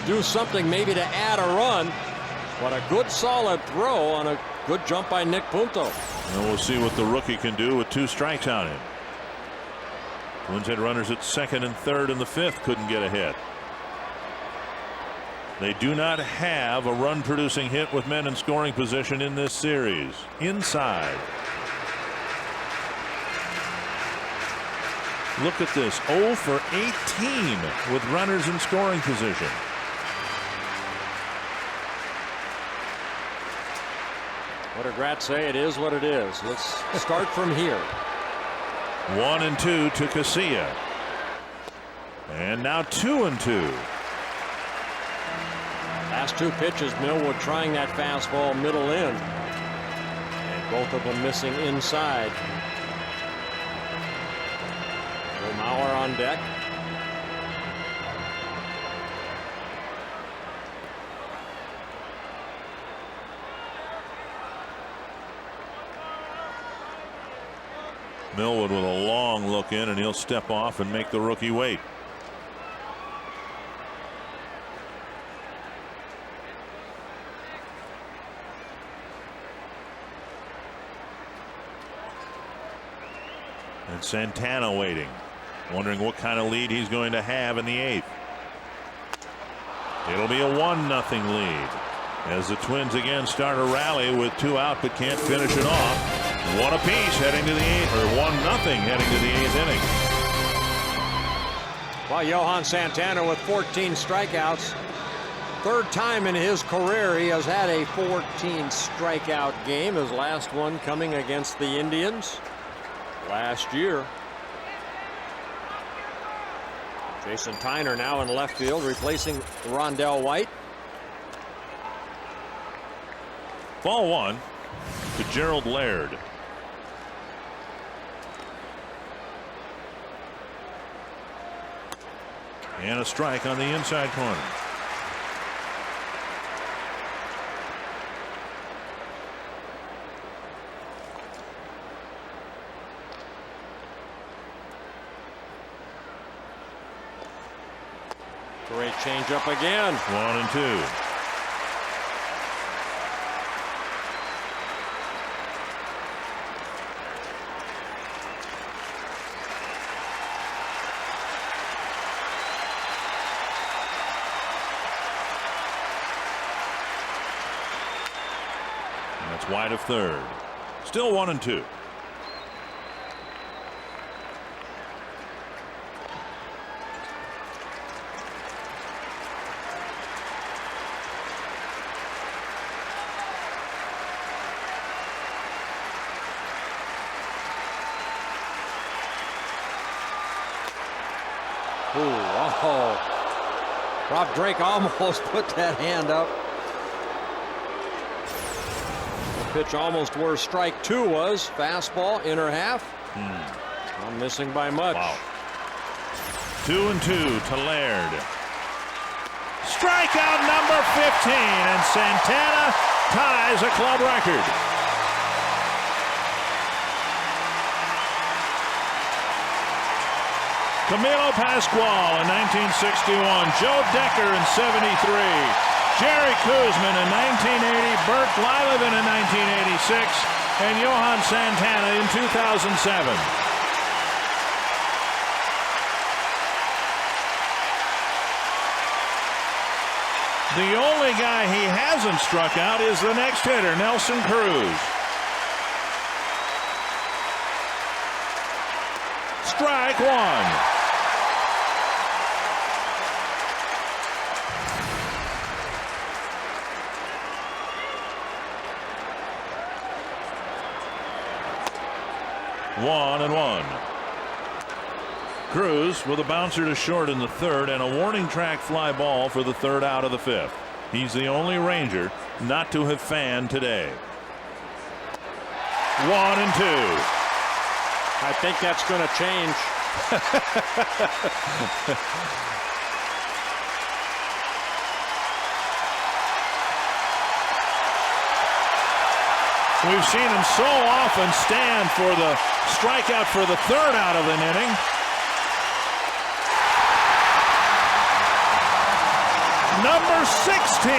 Speaker 2: do something maybe to add a run. But a good solid throw on a good jump by Nick Punto.
Speaker 1: And we'll see what the rookie can do with 2 strikes on him. Twins had runners at second and third in the 5th. Couldn't get a hit. They do not have a run producing hit with men in scoring position in this series. Inside. Look at this. 0 for 18 with runners in scoring position.
Speaker 2: What did Grat say? It is what it is. Let's start from here.
Speaker 1: 1-2 to Casilla. And now 2-2.
Speaker 2: Last 2 pitches, Millwood trying that fastball middle in. And both of them missing inside. Mauer on deck.
Speaker 1: Millwood with a long look in, and he'll step off and make the rookie wait. And Santana waiting, wondering what kind of lead he's going to have in the 8th. It'll be a 1-0 lead as the Twins again start a rally with 2 out but can't finish it off. 1 apiece heading to the 8th, or 1-0 heading to the 8th inning.
Speaker 2: Well, Johan Santana with 14 strikeouts. 3rd time in his career he has had a 14 strikeout game. His last one coming against the Indians last year. Jason Tyner now in left field, replacing Rondell White.
Speaker 1: Ball 1 to Gerald Laird. And a strike on the inside corner.
Speaker 2: Great changeup again.
Speaker 1: 1-2. That's wide of third. Still 1-2.
Speaker 2: Rob Drake almost put that hand up. The pitch almost where strike 2 was. Fastball, inner half. Not missing by much.
Speaker 1: Wow. 2-2 to Laird. Strikeout number 15, and Santana ties a club record. Camilo Pascual in 1961, Joe Decker in 73, Jerry Kuzman in 1980, Bert Lilevin in 1986, and Johan Santana in 2007. The only guy he hasn't struck out is the next hitter, Nelson Cruz. Strike 1. One and one. Cruz with a bouncer to short in the 3rd and a warning track fly ball for the 3rd out of the 5th. He's the only Ranger not to have fanned today. 1-2.
Speaker 2: I think that's going to change.
Speaker 1: We've seen him so often stand for the strikeout for the third out of an inning. Number 16.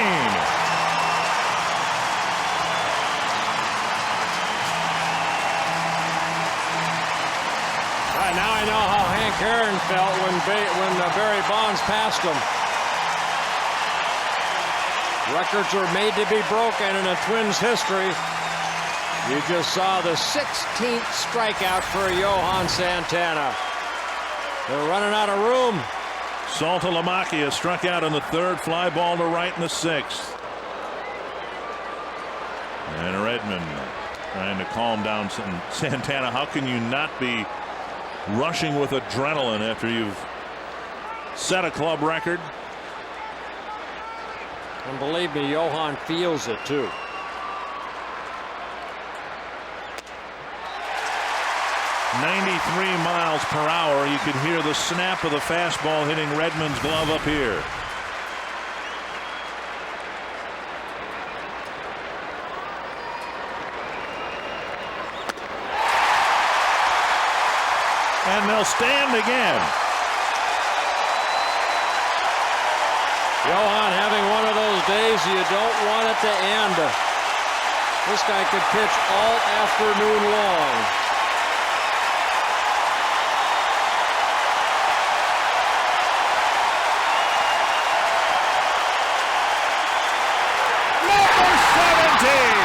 Speaker 2: Now I know how Hank Aaron felt when Barry Bonds passed him. Records are made to be broken in a Twins history. You just saw the 16th strikeout for Johan Santana. They're running out of room.
Speaker 1: Saltalamacchia struck out in the third, fly ball to right in the sixth. And Redmond trying to calm down Santana. How can you not be rushing with adrenaline after you've set a club record?
Speaker 2: And believe me, Johan feels it too.
Speaker 1: .93 miles per hour. You can hear the snap of the fastball hitting Redmond's glove up here. And they'll stand again.
Speaker 2: Johan having one of those days you don't want it to end. This guy could pitch all afternoon long.
Speaker 1: Number 17.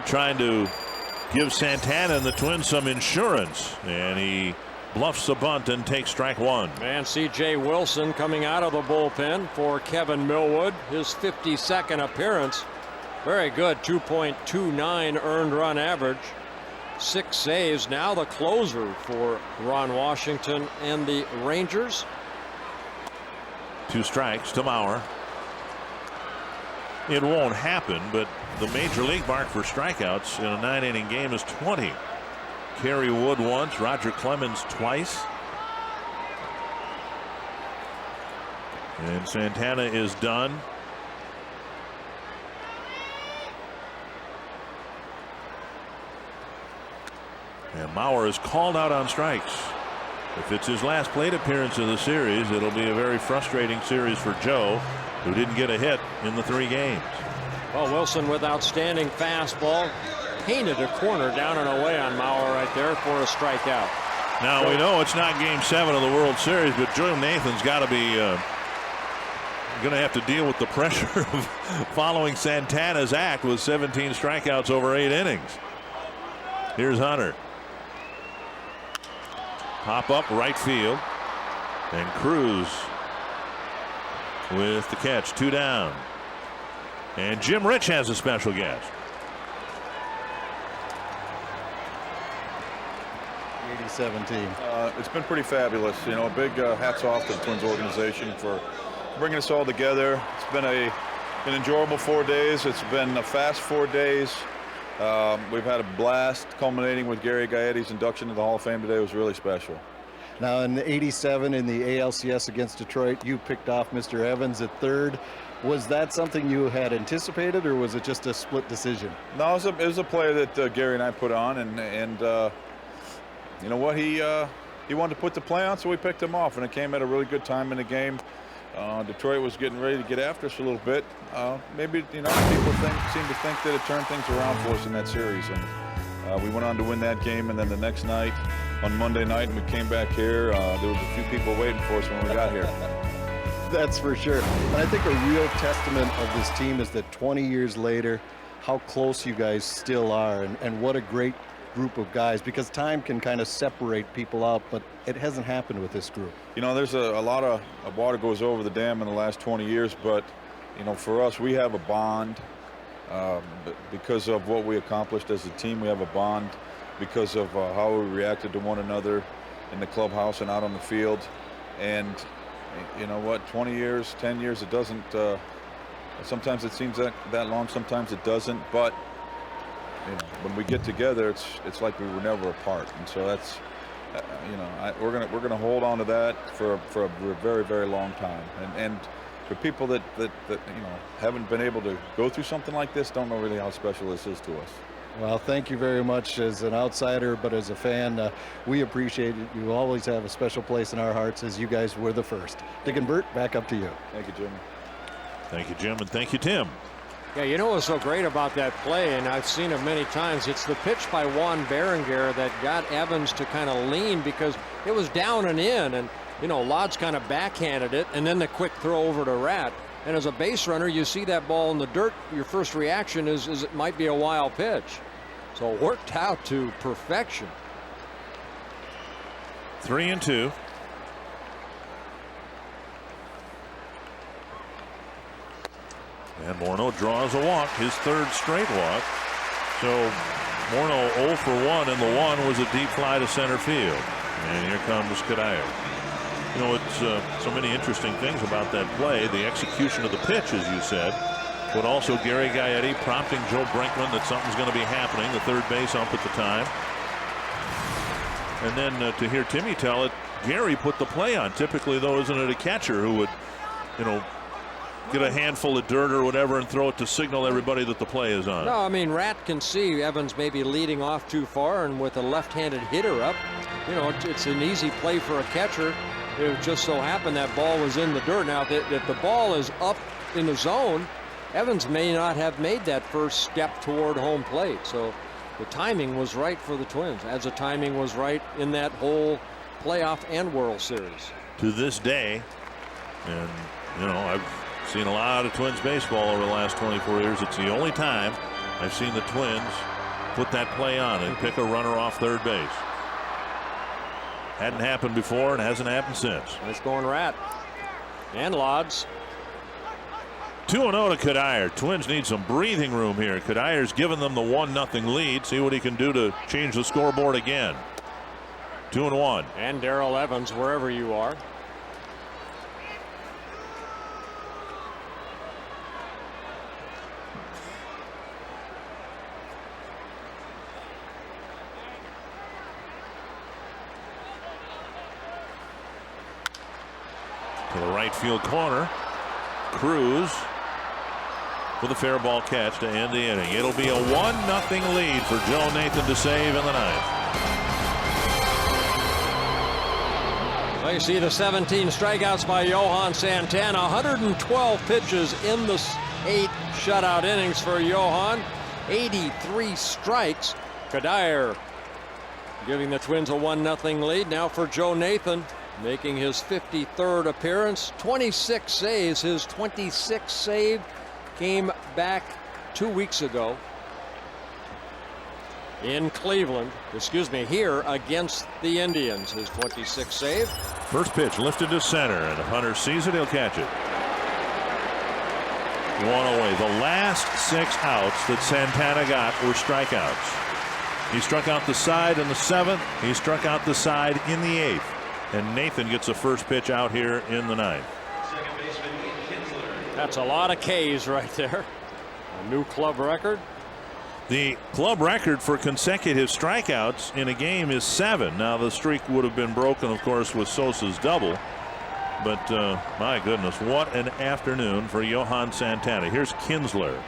Speaker 1: Trying to give Santana and the Twins some insurance, and he bluffs the bunt and takes strike one.
Speaker 2: And C.J. Wilson coming out of the bullpen for Kevin Millwood, his 52nd appearance. Very good, 2.29 earned run average, 6 saves. Now the closer for Ron Washington and the Rangers.
Speaker 1: 2 strikes to Mauer. It won't happen, but the major league mark for strikeouts in a 9-inning game is 20. Kerry Wood once, Roger Clemens twice. And Santana is done. And Mauer is called out on strikes. If it's his last plate appearance of the series, it'll be a very frustrating series for Joe, who didn't get a hit in the 3 games.
Speaker 2: Well, Wilson with outstanding fastball painted a corner down and away on Mauer right there for a strikeout.
Speaker 1: Now we know it's not Game 7 of the World Series, but Joe Nathan's got to be going to have to deal with the pressure of following Santana's act with 17 strikeouts over 8 innings. Here's Hunter. Pop up right field, and Cruz with the catch. 2 down. And Jim Rich has a special guest.
Speaker 3: 80-17.
Speaker 8: It's been pretty fabulous. You know, a big hats off to the Twins organization for bringing us all together. It's been an enjoyable 4 days. It's been a fast 4 days. We've had a blast, culminating with Gary Gaetti's induction to the Hall of Fame today. It was really special.
Speaker 3: Now in the '87 in the ALCS against Detroit, you picked off Mr. Evans at third. Was that something you had anticipated, or was it just a split decision?
Speaker 8: No, it was a play that Gary and I put on, and you know what, he wanted to put the play on, so we picked him off, and it came at a really good time in the game. Detroit was getting ready to get after us a little bit. Maybe, you know, people seem to think that it turned things around for us in that series, and we went on to win that game. And then the next night, on Monday night, and we came back here, there was a few people waiting for us when we got here.
Speaker 3: That's for sure. And I think a real testament of this team is that 20 years later, how close you guys still are, and what a great group of guys, because time can kind of separate people out, but it hasn't happened with this group.
Speaker 8: You know, there's a lot of water goes over the dam in the last 20 years, but, you know, for us, we have a bond because of what we accomplished as a team. We have a bond because of how we reacted to one another in the clubhouse and out on the field. And you know what, 20 years, 10 years, it doesn't, sometimes it seems that long, sometimes it doesn't, but you know, when we get together, it's like we were never apart. And so that's, you know, we're gonna hold on to that for a very, very long time. And for people that you know haven't been able to go through something like this, don't know really how special this is to us.
Speaker 3: Well, thank you very much as an outsider, but as a fan, we appreciate it. You always have a special place in our hearts, as you guys were the first. Dick and Bert, back up to you.
Speaker 8: Thank you, Jim.
Speaker 1: Thank you, Jim, and thank you, Tim.
Speaker 2: Yeah, you know what's so great about that play, and I've seen it many times, it's the pitch by Juan Berenguer that got Evans to kind of lean because it was down and in, and you know, Lodge kind of backhanded it, and then the quick throw over to Rat. And as a base runner, you see that ball in the dirt, your first reaction is it might be a wild pitch. So it worked out to perfection.
Speaker 1: 3-2. And Morneau draws a walk, his third straight walk. So Morneau 0 for 1, and the 1 was a deep fly to center field. And here comes Cuddyer. You know, it's so many interesting things about that play. The execution of the pitch, as you said, but also Gary Gaetti prompting Joe Brinkman that something's going to be happening, the third base ump at the time. And then to hear Timmy tell it, Gary put the play on. Typically, though, isn't it a catcher who would, you know, get a handful of dirt or whatever and throw it to signal everybody that the play is on?
Speaker 2: No, I mean, Rat can see Evans maybe leading off too far, and with a left-handed hitter up, you know, it's an easy play for a catcher. It just so happened that ball was in the dirt. Now, if the ball is up in the zone, Evans may not have made that first step toward home plate. So the timing was right for the Twins, as the timing was right in that whole playoff and World Series.
Speaker 1: To this day, and you know, I've seen a lot of Twins baseball over the last 24 years. It's the only time I've seen the Twins put that play on and pick a runner off third base. Hadn't happened before and hasn't happened since.
Speaker 2: Nice going, Rat. And Lodge.
Speaker 1: 2-0 to Cuddyer. Twins need some breathing room here. Cuddier's given them the 1-0 lead. See what he can do to change the scoreboard again. 2-1.
Speaker 2: And Darrell Evans, wherever you are.
Speaker 1: To the right field corner. Cruz with a fair ball catch to end the inning. It'll be a 1-0 lead for Joe Nathan to save in the ninth.
Speaker 2: Well, you see the 17 strikeouts by Johan Santana. 112 pitches in the 8 shutout innings for Johan. 83 strikes. Cuddyer giving the Twins a 1-0 lead. Now for Joe Nathan, making his 53rd appearance, 26 saves. His 26th save came back 2 weeks ago in Cleveland, here against the Indians. His 26th save.
Speaker 1: First pitch lifted to center, and if Hunter sees it, he'll catch it. One away. The last 6 outs that Santana got were strikeouts. He struck out the side in the 7th. He struck out the side in the 8th. And Nathan gets the first pitch out here in the 9th.
Speaker 2: That's a lot of K's right there. A new club record.
Speaker 1: The club record for consecutive strikeouts in a game is 7. Now the streak would have been broken, of course, with Sosa's double. But my goodness, what an afternoon for Johan Santana. Here's Kinsler.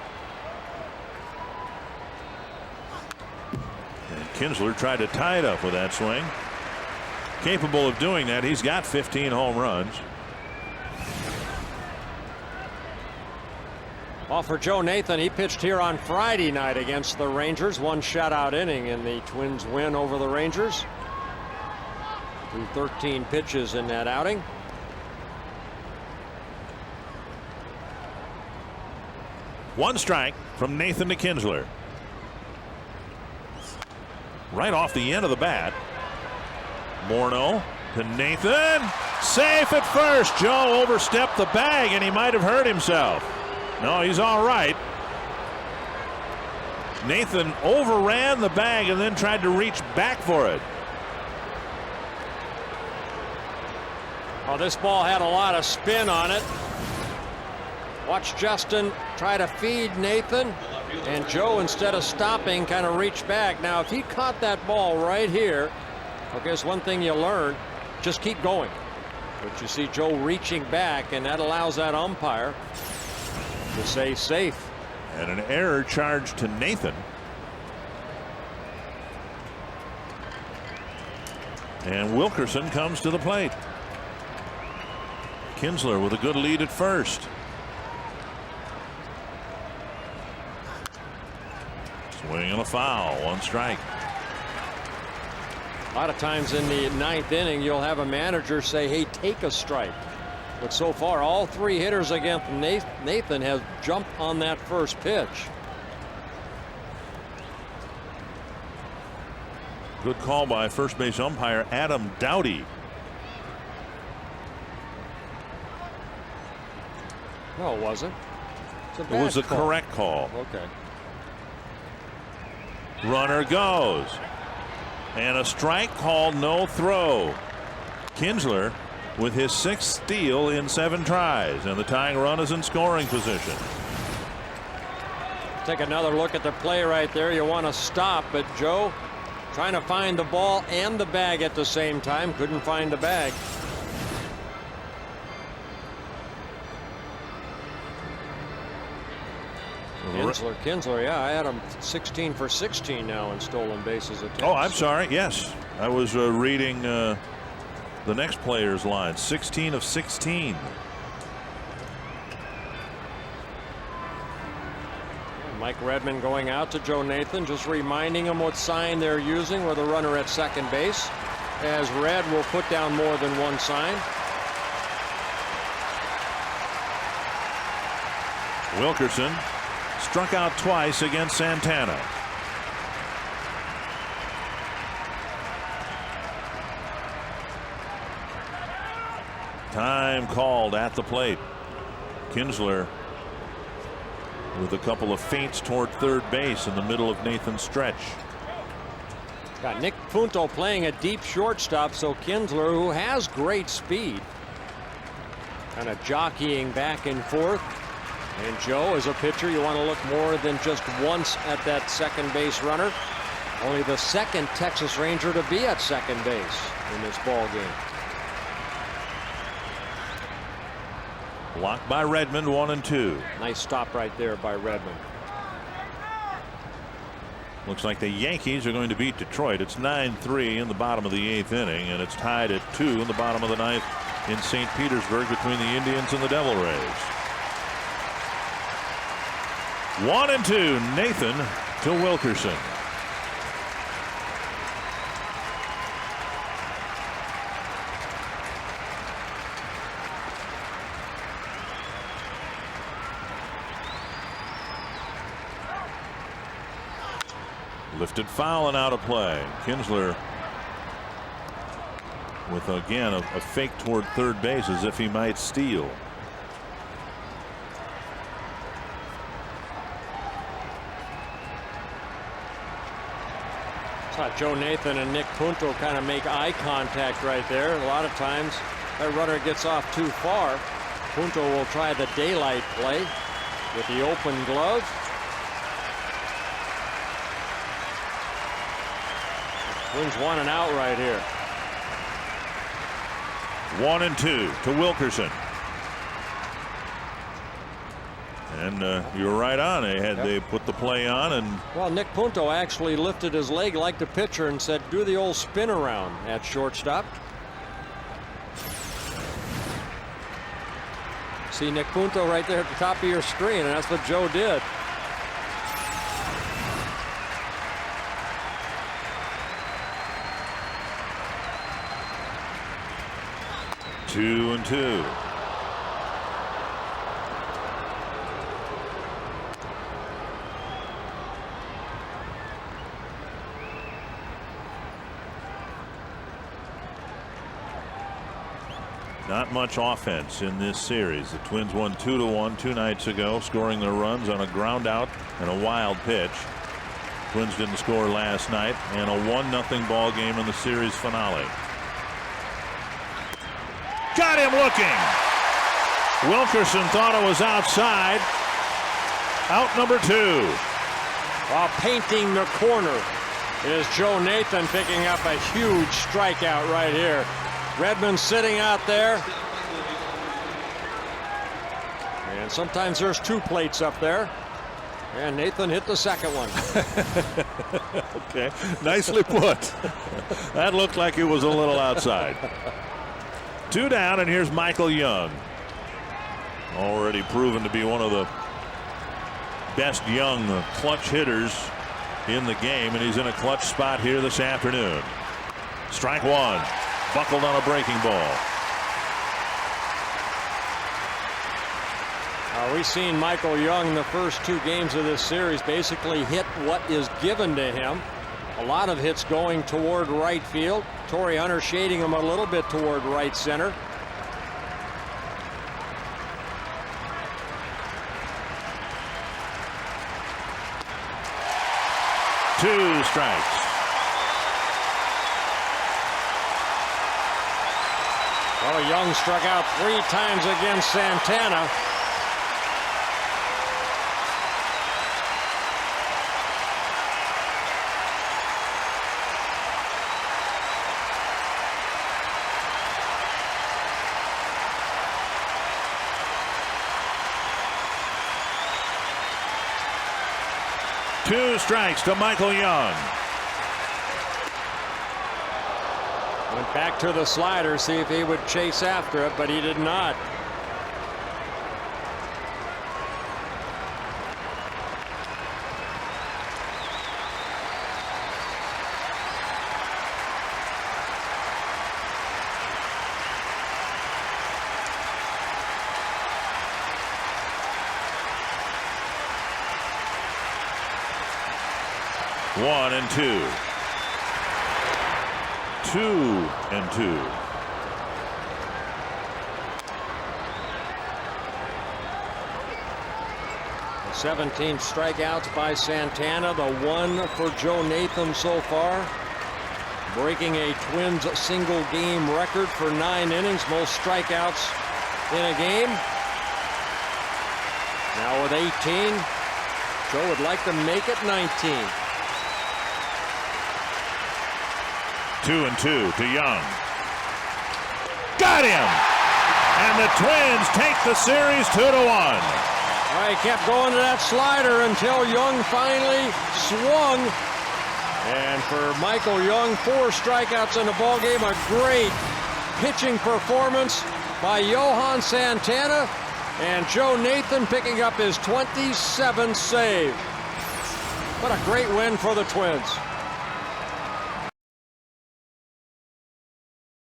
Speaker 1: And Kinsler tried to tie it up with that swing. Capable of doing that. He's got 15 home runs.
Speaker 2: Well, for Joe Nathan, he pitched here on Friday night against the Rangers. 1 shutout inning in the Twins win over the Rangers. Threw 13 pitches in that outing.
Speaker 1: One strike from Nathan to Kinsler. Right off the end of the bat. Morneau to Nathan. Safe at first. Joe overstepped the bag and he might have hurt himself. No, he's all right. Nathan overran the bag and then tried to reach back for it.
Speaker 2: Well, this ball had a lot of spin on it. Watch Justin try to feed Nathan, and Joe, instead of stopping, kind of reached back. Now, if he caught that ball right here, I guess one thing you learn, just keep going. But you see Joe reaching back, and that allows that umpire to say safe.
Speaker 1: And an error charged to Nathan. And Wilkerson comes to the plate. Kinsler with a good lead at first. Swing and a foul, 1 strike.
Speaker 2: A lot of times in the 9th inning, you'll have a manager say, hey, take a strike. But so far, all 3 hitters against Nathan have jumped on that first pitch.
Speaker 1: Good call by first base umpire Adam Dowdy.
Speaker 2: No, it wasn't. It's a
Speaker 1: It was the
Speaker 2: bad call.
Speaker 1: correct call.
Speaker 2: Okay.
Speaker 1: Runner goes. And a strike called no throw. Kinsler with his 6th steal in 7 tries, and the tying run is in scoring position.
Speaker 2: Take another look at the play right there. You want to stop, but Joe trying to find the ball and the bag at the same time. Couldn't find the bag. Kinsler, yeah, I had him 16 for 16 now in stolen bases attempts.
Speaker 1: Oh, I'm sorry. Yes, I was reading the next player's line. 16 of 16.
Speaker 2: Mike Redmond going out to Joe Nathan, just reminding him what sign they're using with a runner at second base, as Red will put down more than one sign.
Speaker 1: Wilkerson struck out twice against Santana. Time called at the plate. Kinsler with a couple of feints toward third base in the middle of Nathan's stretch.
Speaker 2: Got Nick Punto playing a deep shortstop, so Kinsler, who has great speed, kind of jockeying back and forth. And Joe, as a pitcher, you want to look more than just once at that second base runner. Only the 2nd Texas Ranger to be at second base in this ball game.
Speaker 1: Blocked by Redmond, 1-2.
Speaker 2: Nice stop right there by Redmond.
Speaker 1: Looks like the Yankees are going to beat Detroit. It's 9-3 in the bottom of the 8th inning, and it's tied at 2 in the bottom of the 9th in St. Petersburg between the Indians and the Devil Rays. 1-2, Nathan to Wilkerson. Lifted foul and out of play. Kinsler with again a fake toward third base as if he might steal.
Speaker 2: Saw Joe Nathan and Nick Punto kind of make eye contact right there. A lot of times that runner gets off too far. Punto will try the daylight play with the open glove. Twins 1 and out right here.
Speaker 1: 1-2 to Wilkerson. And you're right on. They put the play on, and
Speaker 2: well, Nick Punto actually lifted his leg like the pitcher and said, do the old spin around at shortstop. See Nick Punto right there at the top of your screen, and that's what Joe did.
Speaker 1: Two and two. Not much offense in this series. The Twins won 2-1 2 nights ago, scoring their runs on a ground out and a wild pitch. Twins didn't score last night, and a 1-0 ball game in the series finale. Got him looking. Wilkerson thought it was outside. Out number 2.
Speaker 2: While painting the corner is Joe Nathan, picking up a huge strikeout right here. Redmond sitting out there. And sometimes there's 2 plates up there. And Nathan hit the second one.
Speaker 1: Okay, nicely put. That looked like it was a little outside. 2 down, and here's Michael Young. Already proven to be one of the best young clutch hitters in the game, and he's in a clutch spot here this afternoon. Strike 1, buckled on a breaking ball.
Speaker 2: We've seen Michael Young the first 2 games of this series basically hit what is given to him. A lot of hits going toward right field. Torrey Hunter shading him a little bit toward right center.
Speaker 1: Two strikes.
Speaker 2: Well, Young struck out 3 times against Santana.
Speaker 1: Two strikes to Michael Young.
Speaker 2: Went back to the slider, see if he would chase after it, but he did not.
Speaker 1: One and two. 2 and 2.
Speaker 2: The 17 strikeouts by Santana, the 1 for Joe Nathan so far. Breaking a Twins single game record for 9 innings, most strikeouts in a game. Now with 18, Joe would like to make it 19.
Speaker 1: 2 and 2 to Young. Got him! And the Twins take the series 2-1.
Speaker 2: All right, kept going to that slider until Young finally swung. And for Michael Young, 4 strikeouts in the ballgame. A great pitching performance by Johan Santana. And Joe Nathan picking up his 27th save. What a great win for the Twins.